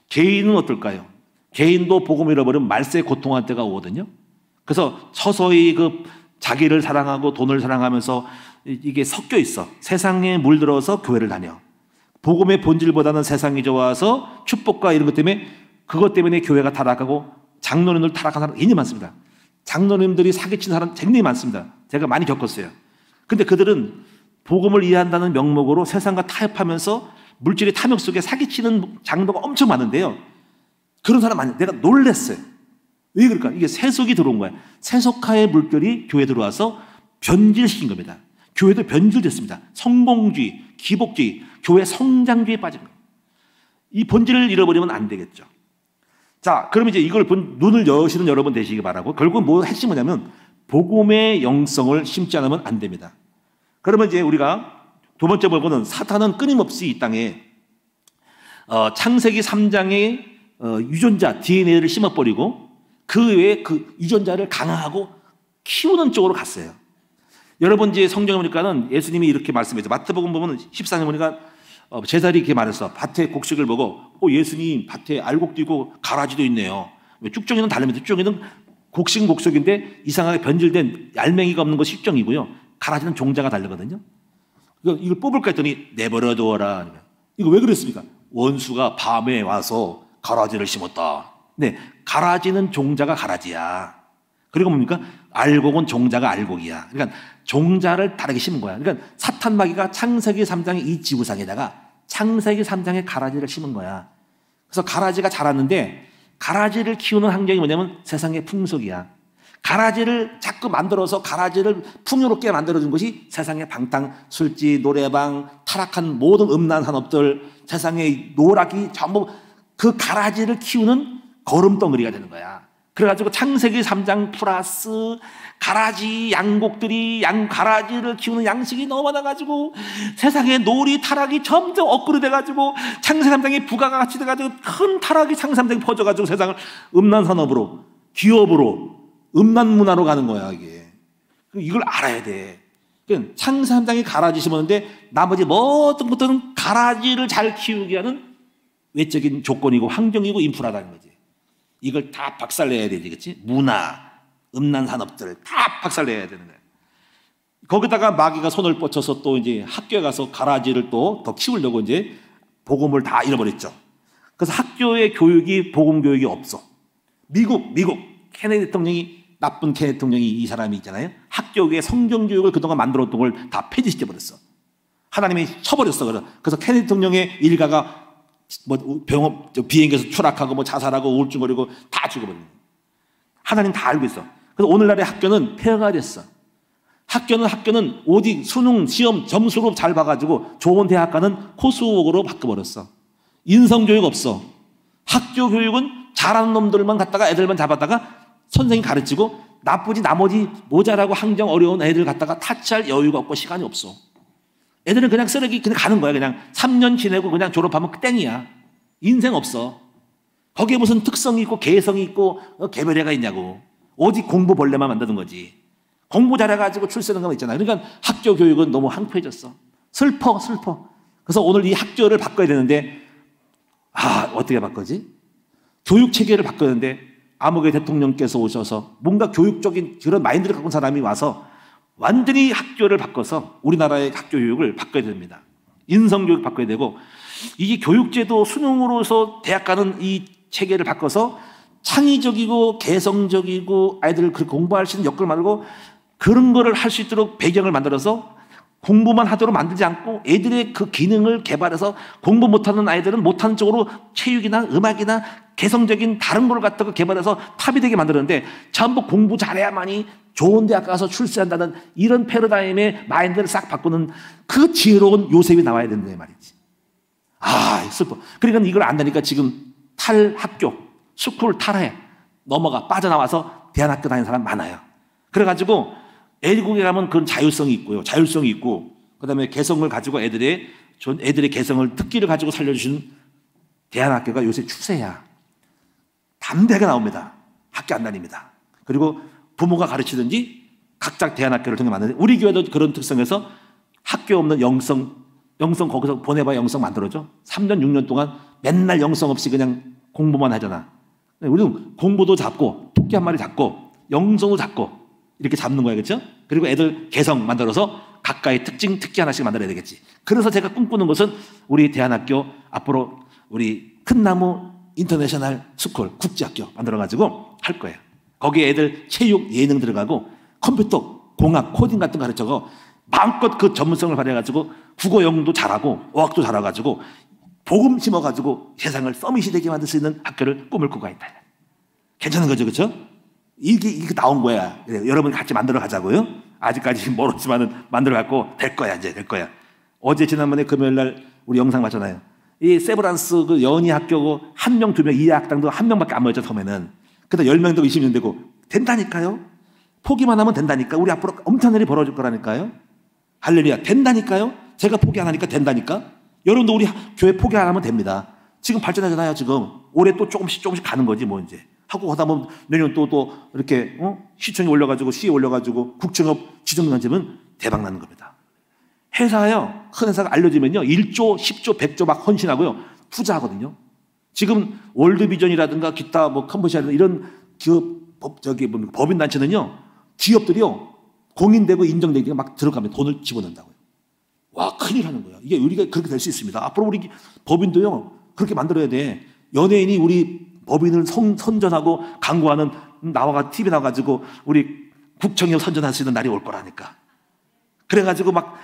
개인은 어떨까요? 개인도 복음 잃어버리면 말세에 고통할 때가 오거든요. 그래서 서서히 그 자기를 사랑하고 돈을 사랑하면서 이게 섞여 있어. 세상에 물들어서 교회를 다녀. 복음의 본질보다는 세상이 좋아서 축복과 이런 것 때문에 그것 때문에 교회가 타락하고 장로님들 타락한 사람 굉장히 많습니다. 장로님들이 사기친 사람 굉장히 많습니다. 제가 많이 겪었어요. 근데 그들은 복음을 이해한다는 명목으로 세상과 타협하면서 물질의 탐욕 속에 사기치는 장로가 엄청 많은데요. 그런 사람 많이 내가 놀랬어요. 왜 그럴까? 이게 세속이 들어온 거야. 세속화의 물결이 교회에 들어와서 변질시킨 겁니다. 교회도 변질됐습니다. 성공주의, 기복주의, 교회 성장주의에 빠진 거예요. 이 본질을 잃어버리면 안 되겠죠. 자, 그럼 이제 이걸 눈을 여시는 여러분 되시기 바라고 결국은 뭐 핵심이 뭐냐면 복음의 영성을 심지 않으면 안 됩니다. 그러면 이제 우리가 두 번째 볼 거는 사탄은 끊임없이 이 땅에 창세기 3장의 유전자 DNA를 심어버리고 그 외에 그 유전자를 강화하고 키우는 쪽으로 갔어요. 여러분 이제 성경에 보니까는 예수님이 이렇게 말씀했죠. 마태복음 보면 14장 보니까 제자리 이렇게 말했어. 밭에 곡식을 보고 예수님 밭에 알곡도 있고 가라지도 있네요. 쭉정이는 다릅니다. 쭉정이는 곡식은 곡식인데 이상하게 변질된 알맹이가 없는 것이 쭉정이고요. 가라지는 종자가 다르거든요. 이걸 뽑을까 했더니 내버려 두어라. 이거 왜 그랬습니까? 원수가 밤에 와서 가라지를 심었다. 네, 가라지는 종자가 가라지야. 그리고 뭡니까? 알곡은 종자가 알곡이야. 그러니까 종자를 다르게 심은 거야. 그러니까 사탄 마귀가 창세기 3장의 이 지구상에다가 창세기 3장의 가라지를 심은 거야. 그래서 가라지가 자랐는데 가라지를 키우는 환경이 뭐냐면 세상의 풍속이야. 가라지를 자꾸 만들어서 가라지를 풍요롭게 만들어준 것이 세상의 방탕, 술집, 노래방, 타락한 모든 음란 산업들, 세상의 노락이 전부 그 가라지를 키우는 거름덩어리가 되는 거야. 그래가지고 창세기 3장 플러스 가라지 양곡들이 가라지를 키우는 양식이 너무 많아가지고 세상의 놀이 타락이 점점 업그레이드 돼가지고 창세기 3장이 부가가 같이 돼가지고 큰 타락이 창세기 3장이 퍼져가지고 세상을 음란 산업으로 기업으로 음란 문화로 가는 거야 이게. 이걸 알아야 돼. 창세기 3장이 가라지 심었는데 나머지 모든 것들은 가라지를 잘 키우게 하는 외적인 조건이고 환경이고 인프라다는 거지. 이걸 다 박살내야 되겠지? 문화, 음란 산업들 다 박살내야 되는 거예요. 거기다가 마귀가 손을 뻗쳐서 또 이제 학교에 가서 가라지를 또 더 키우려고 이제 복음을 다 잃어버렸죠. 그래서 학교의 교육이 복음 교육이 없어. 미국 케네디 대통령이 나쁜 케네디 대통령이 이 사람이 있잖아요. 학교의 성경 교육을 그동안 만들었던 걸 다 폐지시켜 버렸어. 하나님이 쳐버렸어. 그래서 케네디 대통령의 일가가 비행기에서 추락하고 자살하고 우울증거리고 다 죽어버린 거예요. 하나님 다 알고 있어. 그래서 오늘날의 학교는 폐허가 됐어. 학교는 어디 수능 시험 점수로 잘 봐가지고 좋은 대학 가는 코스웍으로 바꿔버렸어. 인성교육 없어. 학교 교육은 잘하는 놈들만 갖다가 애들만 잡았다가 선생님 가르치고 나머지 모자라고 항정 어려운 애들 갖다가 타치할 여유가 없고 시간이 없어. 애들은 그냥 쓰레기 그냥 가는 거야. 그냥 3년 지내고 그냥 졸업하면 땡이야. 인생 없어. 거기에 무슨 특성이 있고 개성이 있고 개별애가 있냐고. 오직 공부 벌레만 만드는 거지. 공부 잘해가지고 출세하는 거 있잖아. 그러니까 학교 교육은 너무 한패해졌어. 슬퍼. 그래서 오늘 이 학교를 바꿔야 되는데 어떻게 바꾸지? 교육 체계를 바꿔야 되는데 암흑의 대통령께서 오셔서 뭔가 교육적인 그런 마인드를 갖고 온 사람이 와서 완전히 학교를 바꿔서 우리나라의 학교 교육을 바꿔야 됩니다. 인성교육 바꿔야 되고, 이게 교육제도 수능으로서 대학 가는 이 체계를 바꿔서 창의적이고 개성적이고 아이들 그렇게 공부할 수 있는 여건을 만들고 그런 거를 할 수 있도록 배경을 만들어서 공부만 하도록 만들지 않고 애들의 그 기능을 개발해서 공부 못하는 아이들은 못하는 쪽으로 체육이나 음악이나 개성적인 다른 걸 갖다가 개발해서 탑이 되게 만드는데, 전부 공부 잘해야만이 좋은 대학 가서 출세한다는 이런 패러다임의 마인드를 싹 바꾸는 그 지혜로운 요셉이 나와야 된다는 말이지. 슬퍼. 그러니까 이걸 안다니까 지금 탈학교, 스쿨 탈해 넘어가 빠져나와서 대안학교 다니는 사람 많아요. 그래가지고 애국에 가면 그런 자율성이 있고요. 자율성이 있고, 그 다음에 개성을 가지고 애들의 개성을, 특기를 가지고 살려주시는 대안학교가 요새 추세야. 담대하게 나옵니다. 학교 안 다닙니다. 그리고 부모가 가르치든지 각자 대안학교를 통해 만드는데, 우리 교회도 그런 특성에서 학교 없는 영성 거기서 보내봐야 영성 만들어줘. 3년, 6년 동안 맨날 영성 없이 그냥 공부만 하잖아. 우리는 공부도 잡고, 토끼 한 마리 잡고, 영성도 잡고, 이렇게 잡는 거야, 그렇죠? 그리고 애들 개성 만들어서 각각의 특기 하나씩 만들어야 되겠지. 그래서 제가 꿈꾸는 것은 우리 대안학교 앞으로 우리 큰나무 인터내셔널 스쿨 국제학교 만들어가지고 할 거예요. 거기에 애들 체육, 예능 들어가고 컴퓨터, 공학, 코딩 같은 거 가르쳐서 마음껏 그 전문성을 발휘해가지고 국어, 영어도 잘하고 어학도 잘해가지고 복음 심어가지고 세상을 서밋이 되게 만들 수 있는 학교를 꿈을 꾸고 있다. 괜찮은 거죠, 그렇죠? 이게 나온 거야. 여러분 같이 만들어 가자고요. 아직까지 멀었지만은 만들어 갖고 될 거야. 이제 될 거야. 어제 지난번에 금요일 날 우리 영상 봤잖아요. 이 세브란스 그 연희 학교고 1명, 2명, 이 학당도 1명밖에 안 모였죠, 처음에는. 그다음 10명 되고 20명 되고 된다니까요. 포기만 하면 된다니까. 우리 앞으로 엄청난 일이 벌어질 거라니까요. 할렐루야. 된다니까요. 제가 포기 안 하니까 된다니까. 여러분도 우리 교회 포기 안 하면 됩니다. 지금 발전하잖아요. 지금 올해 또 조금씩 가는 거지 뭐 이제. 하고 하다 보면 내년 또 이렇게 시청이 올려가지고 시에 올려가지고 국정업 지정난지면 대박 나는 겁니다. 회사요, 큰 회사가 알려지면요 1조, 10조, 100조 막 헌신하고요 투자하거든요. 지금 월드비전이라든가 기타 뭐 컴버시아라든가 이런 기업 법인 단체는요 기업들이요 공인되고 인정되기가 막 들어가면 돈을 집어넣는다고요. 와, 큰일 하는 거야. 이게 우리가 그렇게 될 수 있습니다. 앞으로 우리 법인도요 그렇게 만들어야 돼. 연예인이 우리 법인을 선전하고 광고하는 나와가 TV 나와가지고 우리 국정에 선전할 수 있는 날이 올 거라니까. 그래가지고 막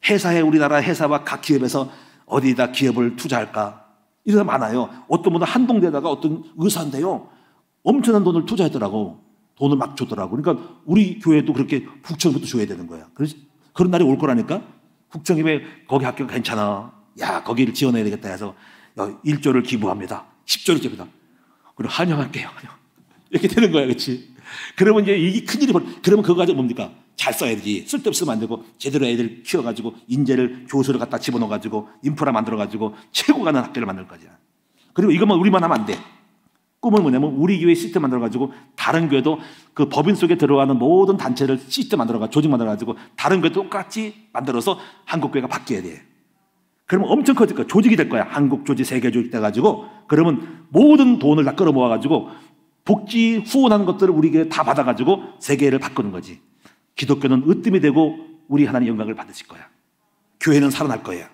회사에 우리나라 회사와 각 기업에서 어디다 기업을 투자할까 이런 사람 많아요. 어떤 분은 한동대에다가 어떤 의사인데요 엄청난 돈을 투자했더라고. 돈을 막 줬더라고. 그러니까 우리 교회도 그렇게 국정부터 줘야 되는 거야. 그래서 그런 날이 올 거라니까. 국정협에 거기 학교가 괜찮아. 야, 거기를 지원해야 되겠다 해서 1조를 기부합니다. 10조를 기부합니다. 그리고 환영할게요. 이렇게 되는 거야, 그렇지? 그러면 이제 이게 큰일이 그러면 그거 가지고 뭡니까? 잘 써야지. 쓸데없으면 안 되고 제대로 애들 키워가지고 인재를 교수를 갖다 집어넣어가지고 인프라 만들어가지고 최고 가는 학교를 만들 거지. 그리고 이것만 우리만 하면 안 돼. 꿈은 뭐냐면 우리 교회 시스템 만들어가지고 다른 교회도 그 법인 속에 들어가는 모든 단체를 시스템 만들어가지고 조직 만들어가지고 다른 교회 똑같이 만들어서 한국 교회가 바뀌어야 돼. 그러면 엄청 커질 거야. 조직이 될 거야. 한국 조직, 세계 조직 돼가지고 그러면 모든 돈을 다 끌어모아가지고 복지 후원하는 것들을 우리 교회 다 받아가지고 세계를 바꾸는 거지. 기독교는 으뜸이 되고 우리 하나님 영광을 받으실 거야. 교회는 살아날 거예요.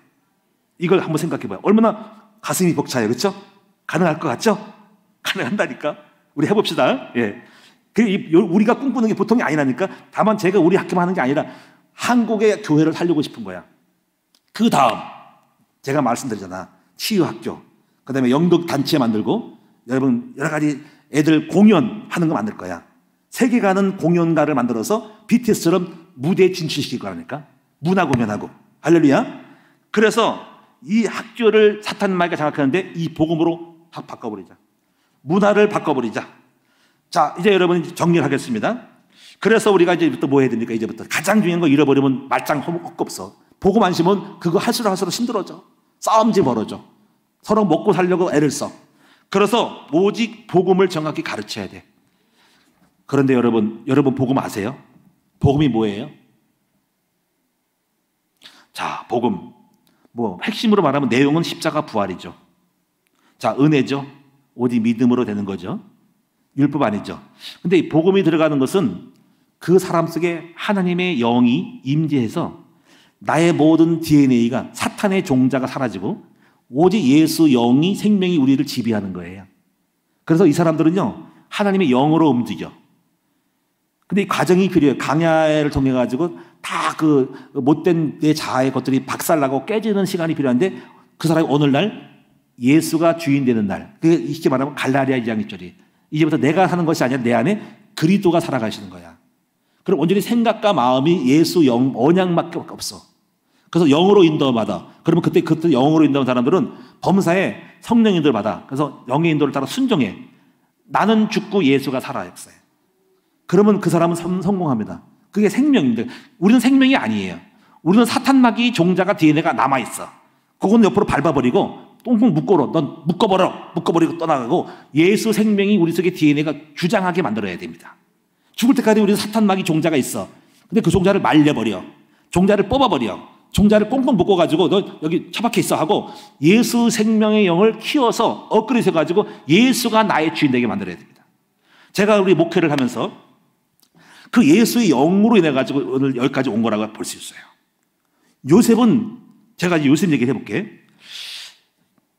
이걸 한번 생각해봐요. 얼마나 가슴이 벅차요, 그렇죠? 가능할 것 같죠? 가능한다니까. 우리 해봅시다. 예. 우리가 꿈꾸는 게 보통이 아니라니까. 다만 제가 우리 학교만 하는 게 아니라 한국의 교회를 살리고 싶은 거야. 그 다음 제가 말씀드리잖아. 치유학교, 그 다음에 영덕 단체 만들고 여러분 여러 가지 애들 공연하는 거 만들 거야. 세계 가는 공연가를 만들어서 BTS처럼 무대에 진출시킬 거라니까. 문화 공연하고. 할렐루야. 그래서 이 학교를 사탄 마귀가 장악하는데 이 복음으로 확 바꿔버리자. 문화를 바꿔버리자. 자, 이제 여러분 정리를 하겠습니다. 그래서 우리가 이제부터 뭐 해야 됩니까? 이제부터 가장 중요한 거 잃어버리면 말짱 헛없어. 복음 안 심으면 그거 할수록 힘들어져. 싸움지 벌어져. 서로 먹고 살려고 애를 써. 그래서 오직 복음을 정확히 가르쳐야 돼. 그런데 여러분 복음 아세요? 복음이 뭐예요? 자, 복음. 뭐 핵심으로 말하면 내용은 십자가 부활이죠. 자, 은혜죠. 오직 믿음으로 되는 거죠. 율법 아니죠. 근데 이 복음이 들어가는 것은 그 사람 속에 하나님의 영이 임재해서 나의 모든 DNA가 사탄의 종자가 사라지고 오직 예수 영이 생명이 우리를 지배하는 거예요. 그래서 이 사람들은요, 하나님의 영으로 움직여. 근데 이 과정이 필요해요. 강야를 통해 가지고 다 그 못된 내 자아의 것들이 박살나고 깨지는 시간이 필요한데 그 사람이 오늘날 예수가 주인 되는 날. 그게 쉽게 말하면 갈라디아 2장 1절이 이제부터 내가 하는 것이 아니라 내 안에 그리스도가 살아가시는 거야. 그럼 온전히 생각과 마음이 예수 영 언약밖에 없어. 그래서 영으로 인도받아. 그러면 그때 영으로 인도한 사람들은 범사에 성령 인도를 받아. 그래서 영의 인도를 따라 순종해. 나는 죽고 예수가 살아요. 그러면 그 사람은 성공합니다. 그게 생명인데 우리는 생명이 아니에요. 우리는 사탄마귀 종자가 DNA가 남아있어. 그건 옆으로 밟아버리고 똥똥 묶어버려. 넌 묶어버리고 떠나가고 예수 생명이 우리 속에 DNA가 주장하게 만들어야 됩니다. 죽을 때까지 우리는 사탄마귀 종자가 있어. 근데 그 종자를 말려버려. 종자를 뽑아버려. 종자를 꽁꽁 묶어가지고 너 여기 처박혀 있어 하고 예수 생명의 영을 키워서 업그레이드해가지고 예수가 나의 주인 되게 만들어야 됩니다. 제가 우리 목회를 하면서 그 예수의 영으로 인해가지고 오늘 여기까지 온 거라고 볼 수 있어요. 요셉은 제가 요셉 얘기를 해볼게.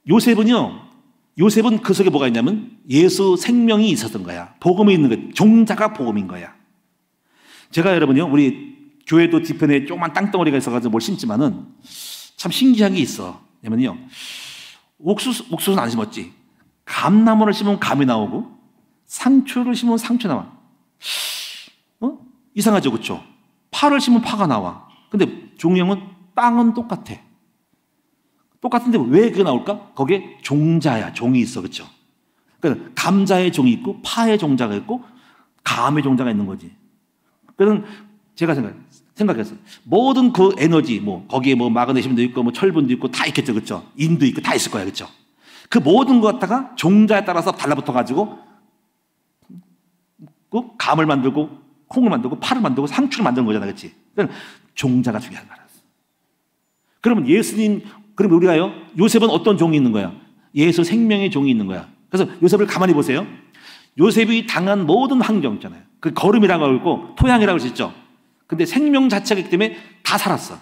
요셉은 그 속에 뭐가 있냐면 예수 생명이 있었던 거야. 복음이 있는 거야. 종자가 복음인 거야. 제가 여러분요, 우리 교회도 뒤편에 조그만 땅덩어리가 있어가지고 뭘 심지만은 참 신기한 게 있어. 왜냐면요, 옥수수는 안 심었지. 감나무를 심으면 감이 나오고 상추를 심으면 상추 나와. 이상하죠, 그렇죠? 파를 심으면 파가 나와. 근데 종영은 땅은 똑같아. 똑같은데 왜 그게 나올까? 거기에 종자야, 종이 있어, 그렇죠? 그러니까 감자의 종이 있고 파의 종자가 있고 감의 종자가 있는 거지. 그래서 제가 생각했어요. 모든 그 에너지, 뭐 거기에 뭐 마그네슘도 있고 뭐 철분도 있고 다 있겠죠, 그렇죠? 인도 있고 다 있을 거야, 그렇죠? 그 모든 것 갖다가 종자에 따라서 달라붙어 가지고 감을 만들고 콩을 만들고 파를 만들고 상추를 만드는 거잖아, 그렇지? 그러니까 종자가 중요한 거야. 그러면 그럼 우리가요, 요셉은 어떤 종이 있는 거야? 예수 생명의 종이 있는 거야. 그래서 요셉을 가만히 보세요. 요셉이 당한 모든 환경 있잖아요. 그 거름이라고 하고 토양이라고 할 수 있죠. 근데 생명 자체가 있기 때문에 다 살았어.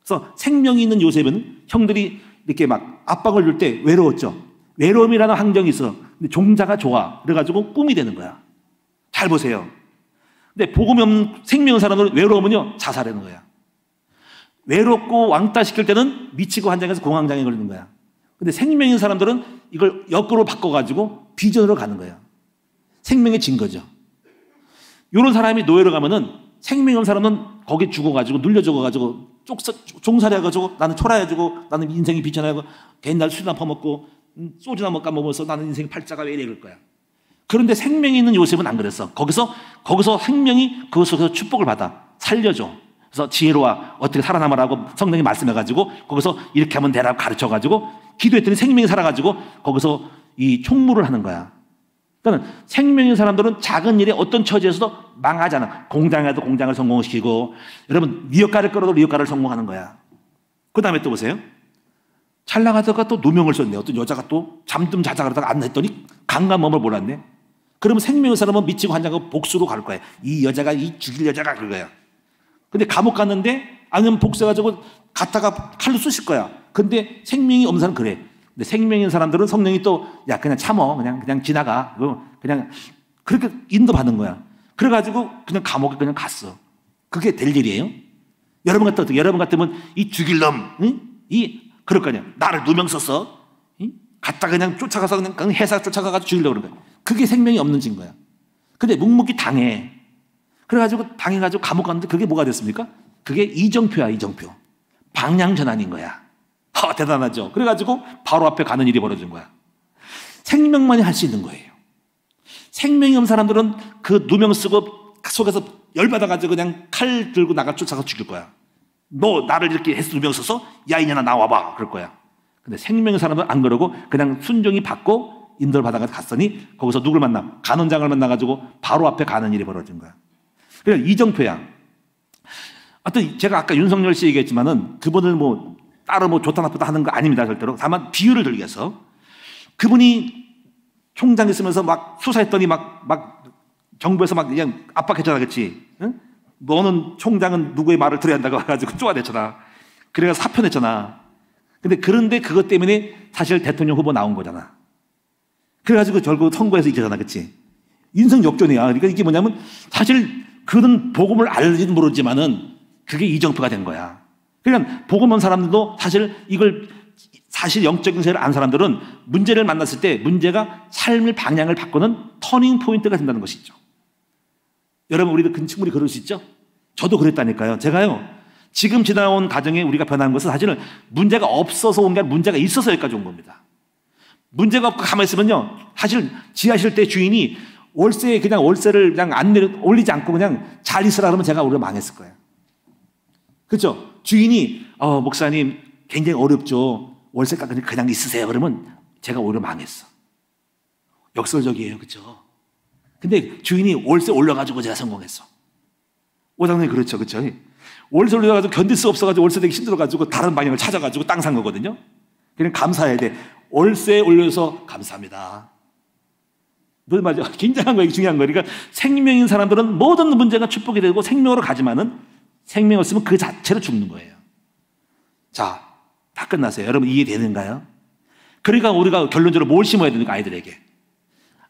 그래서 생명이 있는 요셉은 형들이 이렇게 막 압박을 줄 때 외로웠죠. 외로움이라는 환경이 있어. 근데 종자가 좋아. 그래가지고 꿈이 되는 거야. 잘 보세요. 근데 복음이 없는 생명의 사람들은 외로우면요, 자살하는 거야. 외롭고 왕따 시킬 때는 미치고 환장해서 공황장애 걸리는 거야. 근데 생명인 사람들은 이걸 역으로 바꿔가지고 비전으로 가는 거야. 생명의 증거죠. 이런 사람이 노예로 가면은 생명인 사람은 거기 죽어가지고 눌려 죽어가지고 종살해가지고 나는 초라해지고 나는 인생이 비천하고 옛날 술이나 퍼먹고 소주나 먹으면서 나는 인생이 팔자가 왜 이래 그럴 거야. 그런데 생명이 있는 요셉은 안 그랬어. 거기서 생명이 그 속에서 축복을 받아. 살려줘. 그래서 지혜로와 어떻게 살아남으라고 성령이 말씀해가지고 거기서 이렇게 하면 되라고 가르쳐가지고 기도했더니 생명이 살아가지고 거기서 이 총무를 하는 거야. 그러니까 생명인 사람들은 작은 일에 어떤 처지에서도 망하잖아. 공장에도 공장을 성공시키고 여러분 리어카를 끌어도 리어카를 성공하는 거야. 그 다음에 또 보세요. 잘 나가다가 또 누명을 썼네. 어떤 여자가 또 잠 좀 자자 그러다가 안 했더니 강간범을 몰았네. 그러면 생명의 사람은 미치고 환장하고 복수로 갈 거야. 이 여자가 이 죽일 여자가 그거야. 근데 감옥 갔는데 아니면 복수해가지고 갔다가 칼로 쑤실 거야. 근데 생명이 없는 사람은 그래. 근데 생명인 사람들은 성령이 또 야 그냥 참어. 그냥 지나가. 그냥 그렇게 인도받는 거야. 그래가지고 그냥 감옥에 그냥 갔어. 그게 될 일이에요? 여러분 같으면 어떻게? 여러분 같으면 이 죽일 놈, 응? 그럴 거 아니야. 나를 누명 썼어. 응? 갔다 그냥 쫓아가서 그냥 회사 쫓아가서 죽이려고 그런 거야. 그게 생명이 없는 증거야. 근데 묵묵히 당해. 그래가지고 당해가지고 감옥 갔는데 그게 뭐가 됐습니까? 그게 이정표야, 이정표. 방향전환인 거야. 대단하죠? 그래가지고 바로 앞에 가는 일이 벌어진 거야. 생명만이 할 수 있는 거예요. 생명이 없는 사람들은 그 누명 쓰고 속에서 열받아가지고 그냥 칼 들고 나가 쫓아가 죽일 거야. 너 나를 이렇게 해서 누명 써서 야 이년아 나와봐 그럴 거야. 근데 생명의 사람은 안 그러고 그냥 순종이 받고 인도를 받아가 갔더니 거기서 누굴 만나? 간원장을 만나가지고 바로 앞에 가는 일이 벌어진 거야. 그러니까 이정표야. 하여튼 제가 아까 윤석열 씨 얘기했지만은 그분을 뭐 따로 뭐 좋다 나쁘다 하는 거 아닙니다, 절대로. 다만 비유를 들기 위해서 그분이 총장 있으면서 막 수사했더니 막 정부에서 막 그냥 압박했잖아, 그렇지? 응? 너는 총장은 누구의 말을 들어야 한다고 해가지고 쪼아댔잖아. 그래서 사표 냈잖아. 근데 그런데 그것 때문에 사실 대통령 후보 나온 거잖아. 그래가지고 결국 선거에서 이기잖아, 그렇지? 인생 역전이야. 그러니까 이게 뭐냐면 사실 그는 복음을 알지는 모르지만은 그게 이정표가 된 거야. 그러니까 복음 온 사람들도 사실 이걸 사실 영적인 세를 안 사람들은 문제를 만났을 때 문제가 삶의 방향을 바꾸는 터닝 포인트가 된다는 것이죠. 여러분, 우리도 그 친구들이 그럴 수 있죠? 저도 그랬다니까요. 제가요, 지금 지나온 과정에 우리가 변한 것은 사실은 문제가 없어서 온 게 아니라 문제가 있어서 여기까지 온 겁니다. 문제가 없고 가만히 있으면요, 사실 지하실 때 주인이 월세를 그냥 안 올리지 않고 그냥 잘 있으라 그러면 제가 오히려 망했을 거예요. 그렇죠? 주인이 목사님 굉장히 어렵죠. 월세 깎으니까 그냥 있으세요. 그러면 제가 오히려 망했어. 역설적이에요. 그렇죠? 근데 주인이 월세 올려가지고 제가 성공했어. 오장님 그렇죠. 그렇죠? 월세 올려가지고 견딜 수 없어가지고 월세 되기 힘들어가지고 다른 방향을 찾아가지고 땅 산 거거든요. 그냥 감사해야 돼. 월세 올려서 감사합니다. 뭘 맞아? 굉장한 거예요. 중요한 거예요. 그러니까 생명인 사람들은 모든 문제가 축복이 되고 생명으로 가지만은 생명 없으면 그 자체로 죽는 거예요. 자, 다 끝났어요. 여러분 이해되는가요? 그러니까 우리가 결론적으로 뭘 심어야 됩니까?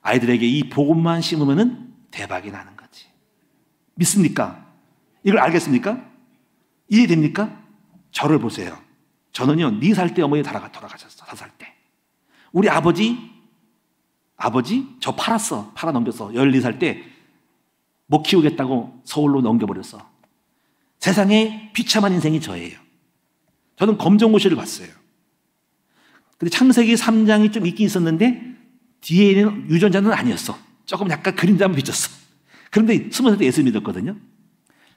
아이들에게 이 복음만 심으면은 대박이 나는 거지. 믿습니까? 이걸 알겠습니까? 이해됩니까? 저를 보세요. 저는요, 4살 때 어머니 돌아가셨어. 5살 때. 우리 아버지 저 팔아 넘겼어. 14살 때 못 키우겠다고 서울로 넘겨버렸어. 세상에 비참한 인생이 저예요. 저는 검정고시를 봤어요. 근데 창세기 3장이 좀 있긴 있었는데 뒤에는 유전자는 아니었어. 조금 약간 그림자만 비쳤어. 그런데 20살 때 예수 믿었거든요.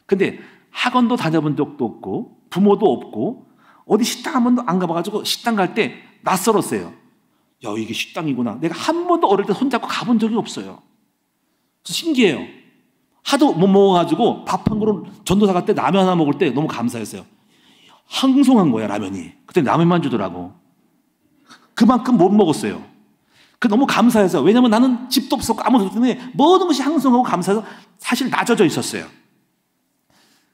근데 학원도 다녀본 적도 없고 부모도 없고 어디 식당 한 번도 안 가봐가지고 식당 갈 때 낯설었어요. 야, 이게 식당이구나. 내가 한 번도 어릴 때 손잡고 가본 적이 없어요. 신기해요. 하도 못 먹어가지고 밥 한 그릇 전도사 갈 때 라면 하나 먹을 때 너무 감사했어요. 항송한 거야, 라면이. 그때 라면만 주더라고. 그만큼 못 먹었어요. 그 너무 감사해서. 왜냐면 나는 집도 없었고 아무것도 없는데 모든 것이 항송하고 감사해서 사실 낮아져 있었어요.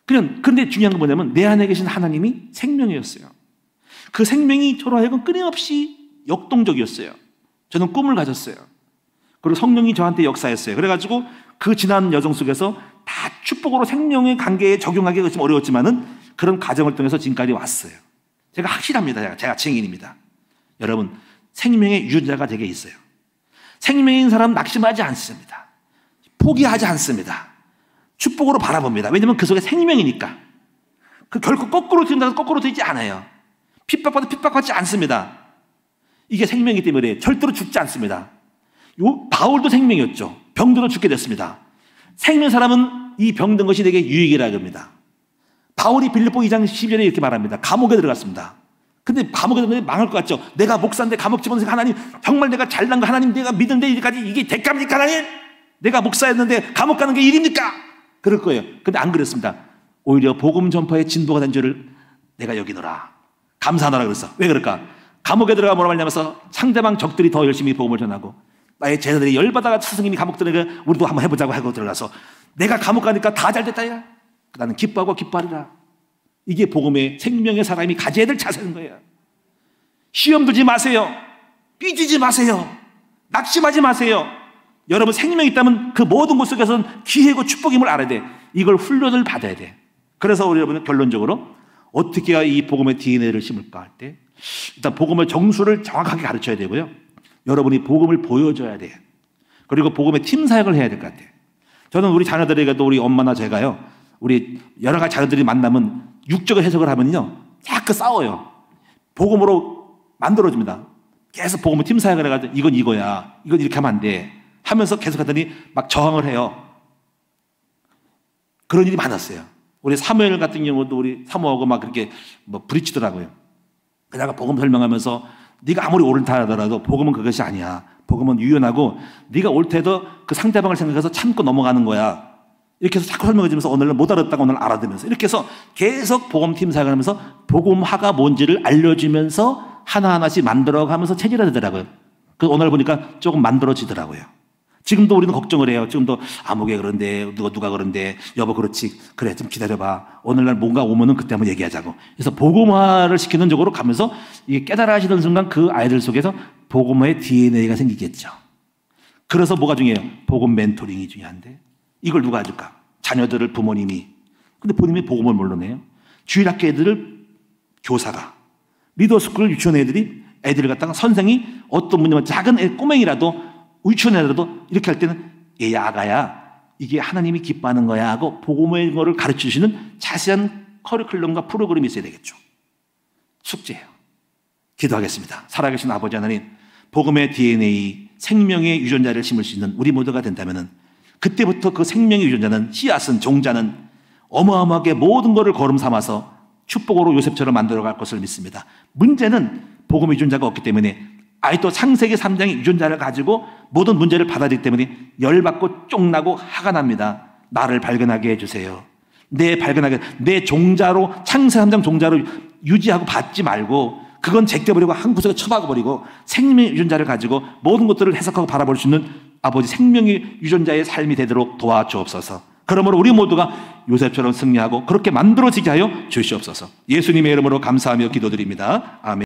그런데 중요한 건 뭐냐면 내 안에 계신 하나님이 생명이었어요. 그 생명이 저로 하여금 끊임없이 역동적이었어요. 저는 꿈을 가졌어요. 그리고 성령이 저한테 역사했어요. 그래가지고 그 지난 여정 속에서 다 축복으로 생명의 관계에 적용하기가 좀 어려웠지만은 그런 과정을 통해서 지금까지 왔어요. 제가 확실합니다. 제가 증인입니다. 여러분, 생명의 유전자가 되게 있어요. 생명인 사람 낙심하지 않습니다. 포기하지 않습니다. 축복으로 바라봅니다. 왜냐하면 그 속에 생명이니까. 그 결코 거꾸로 된다고 거꾸로 되지 않아요. 핍박받아 핍박받지 않습니다. 이게 생명이기 때문에 절대로 죽지 않습니다. 바울도 생명이었죠. 병들어 죽게 됐습니다. 생명 사람은 이 병든 것이 내게 유익이라 합니다. 바울이 빌립보 2장 12절에 이렇게 말합니다. 감옥에 들어갔습니다. 근데 감옥에 들어가면 망할 것 같죠. 내가 목사인데 감옥 집어넣으니까 하나님, 정말 내가 잘난 거 하나님, 내가 믿는데 이제까지 이게 대가입니까 하나님? 내가 목사였는데 감옥 가는 게 일입니까? 그럴 거예요. 근데 안 그랬습니다. 오히려 복음 전파의 진보가 된 줄을 내가 여기노라. 감사하노라 그랬어. 왜 그럴까? 감옥에 들어가 뭐라 말냐면서 상대방 적들이 더 열심히 복음을 전하고 나의 제자들이 열받아가 스승님이 감옥 들어가 우리도 한번 해보자고 하고 들어가서 내가 감옥 가니까 다 잘 됐다 야. 나는 기뻐하고 기뻐하리라. 이게 복음의 생명의 사람이 가져야 될 자세인 거예요. 시험 들지 마세요. 삐지지 마세요. 낙심하지 마세요. 여러분 생명이 있다면 그 모든 곳 속에서는 기회고 축복임을 알아야 돼. 이걸 훈련을 받아야 돼. 그래서 우리 여러분은 결론적으로 어떻게 해야 이 복음의 DNA를 심을까 할 때 일단 복음의 정수를 정확하게 가르쳐야 되고요. 여러분이 복음을 보여줘야 돼요. 그리고 복음의 팀 사역을 해야 될 것 같아요. 저는 우리 자녀들에게도 우리 엄마나 제가요. 우리 여러 가지 자녀들이 만나면 육적을 해석을 하면요. 자꾸 싸워요. 복음으로 만들어줍니다. 계속 복음을 팀 사역을 해가지고 이건 이거야. 이건 이렇게 하면 안 돼. 하면서 계속 하더니 막 저항을 해요. 그런 일이 많았어요. 우리 사무엘 같은 경우도 우리 사모하고 막 그렇게 뭐 부딪히더라고요. 그다가 복음 설명하면서 네가 아무리 옳다 하더라도 복음은 그것이 아니야. 복음은 유연하고 네가 옳대도 그 상대방을 생각해서 참고 넘어가는 거야. 이렇게 해서 자꾸 설명해 주면서 오늘은 못 알았다가 오늘 알아들으면서 이렇게 해서 계속 복음팀 사역을 하면서 복음화가 뭔지를 알려주면서 하나하나씩 만들어가면서 체질화되더라고요. 그래서 오늘 보니까 조금 만들어지더라고요. 지금도 우리는 걱정을 해요. 지금도 아무개 그런데 누가 그런데 여보 그렇지 그래 좀 기다려봐. 오늘날 뭔가 오면은 그때 한번 얘기하자고. 그래서 복음화를 시키는 쪽으로 가면서 이게 깨달아지는 순간 그 아이들 속에서 복음화의 DNA가 생기겠죠. 그래서 뭐가 중요해요? 복음 멘토링이 중요한데 이걸 누가 해줄까? 자녀들을 부모님이. 근데 부모님이 복음을 모르네요. 주일학교 애들을 교사가, 리더스쿨 유치원 애들이 애들을 갖다가 선생이 어떤 문제만 작은 꼬맹이라도 유치원 애라도 이렇게 할 때는 얘야 아가야 이게 하나님이 기뻐하는 거야 하고 복음의 거를 가르치시는 자세한 커리큘럼과 프로그램이 있어야 되겠죠. 숙제예요. 기도하겠습니다. 살아계신 아버지 하나님, 복음의 DNA, 생명의 유전자를 심을 수 있는 우리 모두가 된다면 그때부터 그 생명의 유전자는 씨앗은 종자는 어마어마하게 모든 것을 거름 삼아서 축복으로 요셉처럼 만들어갈 것을 믿습니다. 문제는 복음의 유전자가 없기 때문에 아직도 창세기 3장의 유전자를 가지고 모든 문제를 받아들이기 때문에 열받고 쫑나고 화가 납니다. 나를 발견하게 해주세요. 내 종자로 창세기 3장 종자로 유지하고 받지 말고 그건 제껴버리고 한 구석에 처박아버리고 생명의 유전자를 가지고 모든 것들을 해석하고 바라볼 수 있는 아버지 생명의 유전자의 삶이 되도록 도와주옵소서. 그러므로 우리 모두가 요셉처럼 승리하고 그렇게 만들어지게 하여 주시옵소서. 예수님의 이름으로 감사하며 기도드립니다. 아멘.